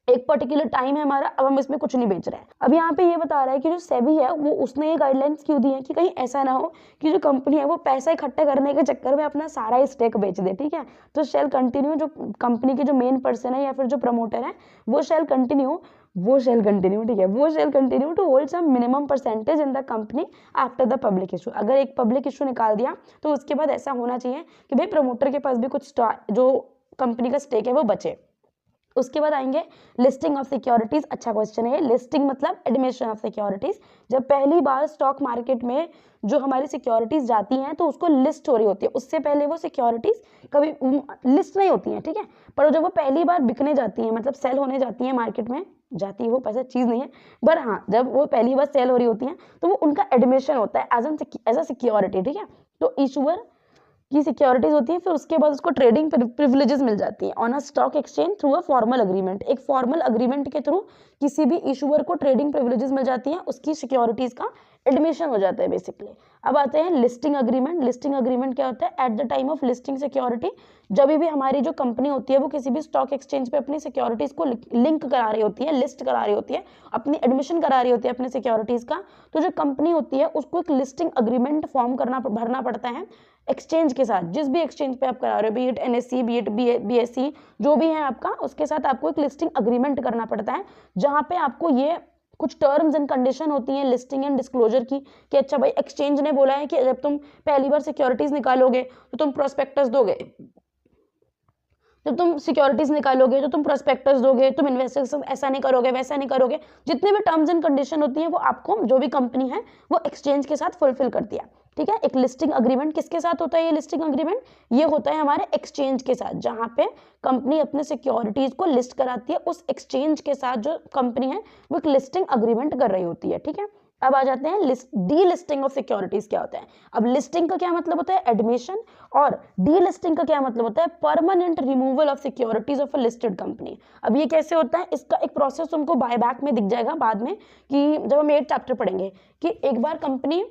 A: एक पर्टिकुलर टाइम है हमारा, अब हम इसमें कुछ नहीं बेच रहे हैं। अब यहाँ पे ये बता रहा है कि जो सेबी है वो उसने ये गाइडलाइंस क्यों दी है कि कहीं ऐसा ना हो कि जो कंपनी है वो पैसा इकट्ठा करने के चक्कर में अपना सारा स्टेक बेच दे, ठीक है। तो शेल कंटिन्यू, जो कंपनी के जो मेन पर्सन है या फिर जो प्रमोटर है वो शेल कंटिन्यू, ठीक है, वो shall continue to hold some minimum percentage in the company after the public issue. अगर एक पब्लिक इशू निकाल दिया तो उसके बाद ऐसा होना चाहिए कि भाई प्रमोटर के पास भी कुछ जो कंपनी का स्टेक है वो बचे। उसके बाद आएंगे लिस्टिंग ऑफ सिक्योरिटीज। अच्छा क्वेश्चन है, लिस्टिंग मतलब एडमिशन ऑफ सिक्योरिटीज। जब पहली बार स्टॉक मार्केट में जो हमारी सिक्योरिटीज जाती हैं तो उसको लिस्ट हो रही होती है, उससे पहले वो सिक्योरिटीज कभी लिस्ट नहीं होती हैं, ठीक है। पर जब वो पहली बार बिकने जाती हैं, मतलब सेल होने जाती हैं मार्केट में, जाती है वो पैसा चीज नहीं है, पर हाँ जब वो पहली बार सेल हो रही होती हैं तो वो उनका एडमिशन होता है एज अ सिक्योरिटी, ठीक है। तो इशूअर की सिक्योरिटीज होती है, फिर उसके बाद उसको ट्रेडिंग प्रिविलेजेस मिल जाती है on a stock exchange through a formal agreement. एक फॉर्मल अग्रीमेंट के थ्रू किसी भी इशूअर को ट्रेडिंग प्रिविलेजेस मिल जाती हैं, उसकी सिक्योरिटीज का एडमिशन हो जाता है बेसिकली। अब आते हैं लिस्टिंग अग्रीमेंट। लिस्टिंग अग्रीमेंट क्या होता है, at the time of listing security, जब भी हमारी जो कंपनी होती है वो किसी भी स्टॉक एक्सचेंज पे अपनी सिक्योरिटीज को लिंक करा रही होती है, लिस्ट करा रही होती है, अपनी एडमिशन करा रही होती है अपने सिक्योरिटीज का, तो जो कंपनी होती है उसको एक लिस्टिंग अग्रीमेंट फॉर्म भरना पड़ता है एक्सचेंज के साथ। जिस भी एक्सचेंज पे आप करा रहे हो, B it NSC, B it BSc, जो भी है आपका, उसके साथ आपको एक लिस्टिंग अग्रीमेंट करना पड़ता है, जहां पे आपको ये कुछ टर्म्स एंड कंडीशन होती हैं लिस्टिंग एंड डिस्क्लोजर की, कि अच्छा भाई एक्सचेंज ने बोला है कि जब तुम पहली बार सिक्योरिटीज निकालोगे तो तुम प्रोस्पेक्टस दोगे, जब तुम सिक्योरिटीज निकालोगे तो तुम प्रोस्पेक्टस दोगे, तुम इन्वेस्टर्स ऐसा नहीं करोगे वैसा नहीं करोगे, जितने भी टर्म्स एंड कंडीशन होती हैं वो आपको जो भी कंपनी है वो एक्सचेंज के साथ फुलफिल करती है, ठीक है। एक लिस्टिंग अग्रीमेंट किसके साथ होता है, ये लिस्टिंग अग्रीमेंट ये होता है हमारे एक्सचेंज के साथ, जहां पे कंपनी अपने सिक्योरिटीज को लिस्ट कराती है, उस एक्सचेंज के साथ जो कंपनी है वो एक लिस्टिंग अग्रीमेंट कर रही होती है, ठीक है। अब आ जाते हैं डी लिस्टिंग ऑफ सिक्योरिटीज क्या होता है। अब लिस्टिंग का क्या मतलब होता है, एडमिशन, और डी लिस्टिंग का क्या मतलब होता है, permanent removal of securities of a listed company. अब ये कैसे होता है, इसका एक प्रोसेस तुमको बायबैक में दिख जाएगा बाद में, कि जब हम 8 चैप्टर पढ़ेंगे, कि एक बार कंपनी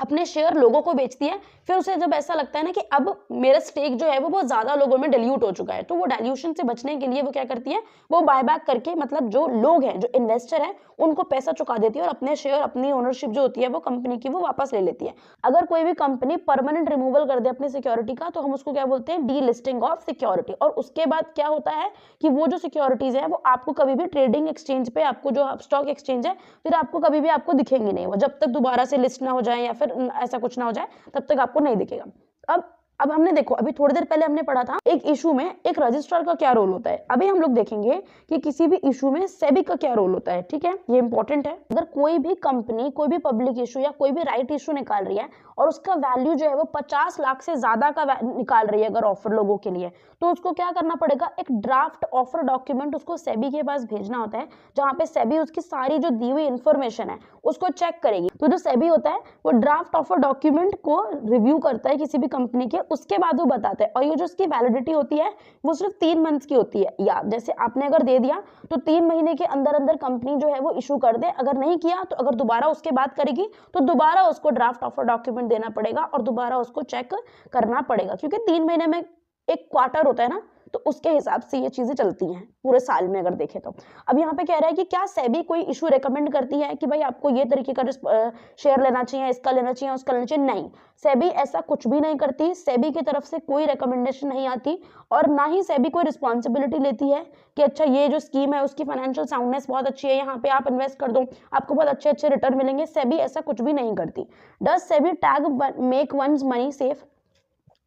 A: अपने शेयर लोगों को बेचती है, फिर उसे जब ऐसा लगता है ना कि अब मेरा स्टेक जो है वो बहुत ज्यादा लोगों में डिल्यूट हो चुका है, तो वो डाइल्यूशन से बचने के लिए वो क्या करती है, वो बायबैक करके, मतलब जो लोग हैं, जो इन्वेस्टर है, उनको पैसा चुका देती है और अपने शेयर, अपनी ओनरशिप जो होती है वो कंपनी की वो वापस ले लेती है। अगर कोई भी कंपनी परमानेंट रिमूवल कर दे अपनी सिक्योरिटी का तो हम उसको क्या बोलते हैं, डी लिस्टिंग ऑफ सिक्योरिटी। और उसके बाद क्या होता है कि वो जो सिक्योरिटीज है वो आपको कभी भी ट्रेडिंग एक्सचेंज पे, आपको जो स्टॉक एक्सचेंज है, फिर आपको कभी भी आपको दिखेंगे नहीं, वो जब तक दोबारा से लिस्ट ना हो जाए या फिर ऐसा कुछ ना हो जाए तब तक आपको नहीं दिखेगा। अब हमने देखो, अभी थोड़ी देर पहले हमने पढ़ा था एक इशू में एक रजिस्ट्रार का क्या रोल होता है, अभी हम लोग देखेंगे कि किसी भी इशू में सेबी का क्या रोल होता है, ठीक है, ये इंपॉर्टेंट है। अगर कोई भी कंपनी कोई भी पब्लिक इशू या कोई भी राइट इशू निकाल रही है और उसका वैल्यू जो है वो 50 लाख से ज्यादा का निकाल रही है अगर ऑफर लोगों के लिए, तो उसको क्या करना पड़ेगा, एक ड्राफ्ट ऑफर डॉक्यूमेंट उसको सेबी के पास भेजना होता है, जहां पे सेबी उसकी सारी जो दी हुई इंफॉर्मेशन है उसको चेक करेगी। तो जो सेबी होता है वो ड्राफ्ट ऑफर डॉक्यूमेंट को रिव्यू करता है किसी भी कंपनी के, उसके बाद वो बताता है, और ये जो उसकी वैलिडिटी होती है वो सिर्फ 3 मंथ्स की होती है, या जैसे आपने अगर दे दिया तो 3 महीने के अंदर अंदर कंपनी जो है वो इशू कर दे, अगर नहीं किया तो अगर दोबारा उसके बाद करेगी तो दोबारा उसको ड्राफ्ट ऑफर डॉक्यूमेंट देना पड़ेगा और दोबारा उसको चेक करना पड़ेगा, क्योंकि 3 महीने में एक क्वार्टर होता है ना, तो उसके हिसाब से ये चीजें चलती हैं पूरे साल में अगर देखें तो। अब यहाँ पे कह रहा है कि क्या सेबी कोई इशू रेकमेंड करती है कि भाई आपको ये तरीके का शेयर लेना चाहिए, इसका लेना चाहिए, उसका लेना चाहिए, नहीं, सेबी ऐसा कुछ भी नहीं करती, सेबी की तरफ से कोई रिकमेंडेशन नहीं आती, और ना ही सेबी कोई रिस्पॉन्सिबिलिटी लेती है कि अच्छा ये जो स्कीम है उसकी फाइनेंशियल साउंडनेस बहुत अच्छी है, यहाँ पे आप इन्वेस्ट कर दो आपको बहुत अच्छे अच्छे रिटर्न मिलेंगे, सेबी ऐसा कुछ भी नहीं करती। Does SEBI tag make one's money safe,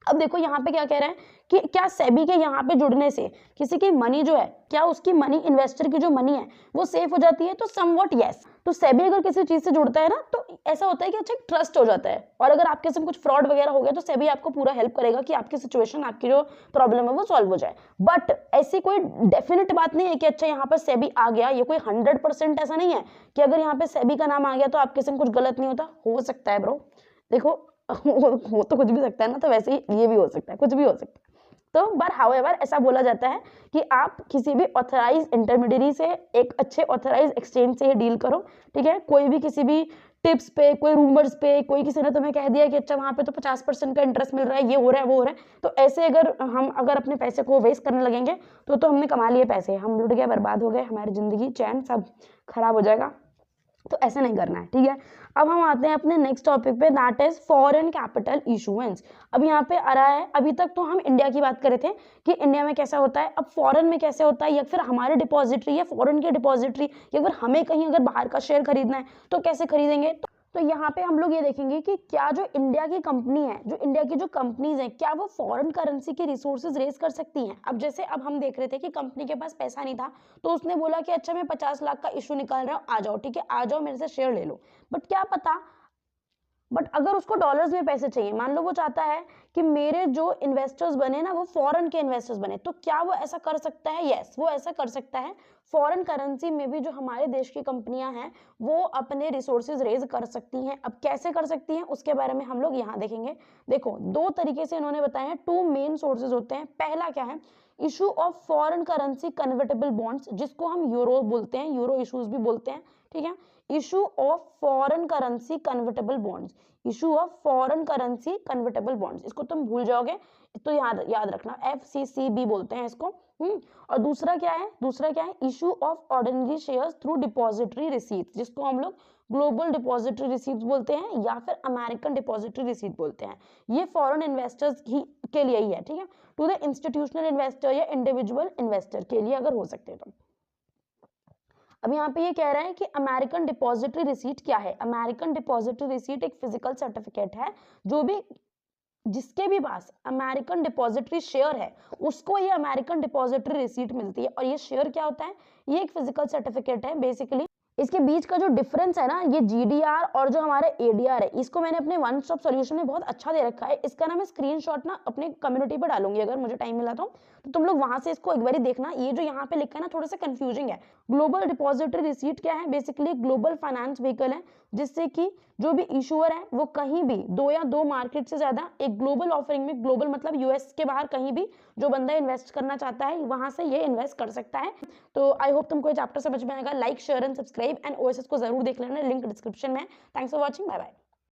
A: अब देखो यहाँ पे क्या कह रहा है कि क्या सेबी के यहाँ पे जुड़ने से किसी की मनी जो है, क्या उसकी मनी, इन्वेस्टर की जो मनी है वो सेफ हो जाती है? तो समवट यस। तो सेबी अगर किसी चीज से जुड़ता है ना तो ऐसा होता है कि अच्छा ट्रस्ट हो जाता है, और अगर आपके साथ कुछ फ्रॉड वगैरह हो गया तो सेबी आपको पूरा हेल्प करेगा कि आपकी सिचुएशन, आपकी जो प्रॉब्लम है वो सॉल्व हो जाए। बट ऐसी कोई डेफिनेट बात नहीं है कि अच्छा यहाँ पर सेबी आ गया, ये कोई 100% ऐसा नहीं है कि अगर यहाँ पे सेबी का नाम आ गया तो आपके संग कुछ गलत नहीं होता। हो सकता है ब्रो, देखो हो तो कुछ भी सकता है ना, तो वैसे ही ये भी हो सकता है, कुछ भी हो सकता है। तो बट हाउएवर ऐसा बोला जाता है कि आप किसी भी ऑथराइज इंटरमीडियरी से, एक अच्छे ऑथराइज एक्सचेंज से ही डील करो, ठीक है। कोई भी किसी भी टिप्स पे, कोई रूमर्स पे, कोई किसी ने तुम्हें कह दिया कि अच्छा वहां पे तो 50% का इंटरेस्ट मिल रहा है, ये हो रहा है, वो हो रहा है, तो ऐसे अगर हम अपने पैसे को वेस्ट करने लगेंगे तो हमने कमा लिए पैसे, हम लुट गए, बर्बाद हो गए, हमारी जिंदगी, चैन सब खराब हो जाएगा। तो ऐसे नहीं करना है, ठीक है। अब हम आते हैं अपने नेक्स्ट टॉपिक पे, that is foreign capital issuance. अब यहाँ पे आ रहा है, अभी तक तो हम इंडिया की बात कर रहे थे कि इंडिया में कैसा होता है, अब फॉरेन में कैसे होता है, या फिर हमारे डिपॉजिटरी या फॉरेन की डिपॉजिटरी, या फिर हमें कहीं अगर बाहर का शेयर खरीदना है तो कैसे खरीदेंगे। तो यहाँ पे हम लोग ये देखेंगे कि क्या जो इंडिया की कंपनी है, जो इंडिया की जो कंपनीज हैं, क्या वो फॉरेन करेंसी के रिसोर्सेज रेज कर सकती हैं। अब जैसे अब हम देख रहे थे कि कंपनी के पास पैसा नहीं था, तो उसने बोला कि अच्छा मैं 50 लाख का इशू निकाल रहा हूँ, आ जाओ, ठीक है, आ जाओ मेरे से शेयर ले लो। बट क्या पता, बट अगर उसको डॉलर्स में पैसे चाहिए, मान लो वो चाहता है कि मेरे जो इन्वेस्टर्स बने ना वो फॉरेन के इन्वेस्टर्स बने, तो क्या वो ऐसा कर सकता है? यस, वो ऐसा कर सकता है। फॉरेन करेंसी में भी जो हमारे देश की कंपनियां हैं वो अपने रिसोर्सेज रेज कर सकती हैं। अब कैसे कर सकती हैं उसके बारे में हम लोग यहाँ देखेंगे। देखो, दो तरीके से इन्होंने बताया है, टू मेन सोर्सेज होते हैं। पहला क्या है, issue of foreign currency convertible bonds, जिसको हम यूरो बोलते हैं, यूरो इशूज भी बोलते हैं, ठीक है। Issue of foreign currency convertible bonds, issue of foreign currency convertible bonds, इसको तुम भूल जाओगे तो याद याद रखना, FCCB बोलते हैं इसको। और दूसरा क्या है, issue of ordinary shares through depository receipts, जिसको हम लोग ग्लोबल डिपॉजिटरी रिसीट्स बोलते हैं या फिर अमेरिकन डिपॉजिटरी रिसीट बोलते हैं। ये फॉरेन इन्वेस्टर्स के लिए ही है, ठीक है, टू द इंस्टीट्यूशनल इन्वेस्टर या इंडिविजुअल इन्वेस्टर के लिए अगर हो सकते तो। अब यहाँ पे ये कह रहा है कि अमेरिकन डिपॉजिटरी रिसीट क्या है। अमेरिकन डिपॉजिटरी रिसीट एक फिजिकल सर्टिफिकेट है, जो भी जिसके भी पास अमेरिकन डिपॉजिटरी शेयर है उसको ये अमेरिकन डिपॉजिटरी रिसीट मिलती है। और ये शेयर क्या होता है, ये एक फिजिकल सर्टिफिकेट है बेसिकली। इसके बीच का जो डिफरेंस है ना, ये GDR और जो हमारे ADR है, इसको मैंने अपने वन स्टॉप सॉल्यूशन में बहुत अच्छा दे रखा है। इसका ना मैं स्क्रीनशॉट ना अपने कम्युनिटी पर डालूंगी अगर मुझे टाइम मिला तो तुम लोग वहां से इसको एक बार देखना। ये जो यहाँ पे लिखा है ना थोड़ा सा कंफ्यूजिंग है। ग्लोबल डिपॉजिटरी रिसीट क्या है, बेसिकली ग्लोबल फाइनेंस व्हीकल है, जिससे कि जो भी इशूअर है वो कहीं भी दो मार्केट से ज्यादा एक ग्लोबल ऑफरिंग में, ग्लोबल मतलब US के बाहर कहीं भी जो बंदा इन्वेस्ट करना चाहता है वहां से ये इन्वेस्ट कर सकता है। तो आई होप तुमको ये चैप्टर समझ में आएगा। Like, share and subscribe and OSS को जरूर देख लेना, लिंक डिस्क्रिप्शन में। Thanks for watching, bye bye.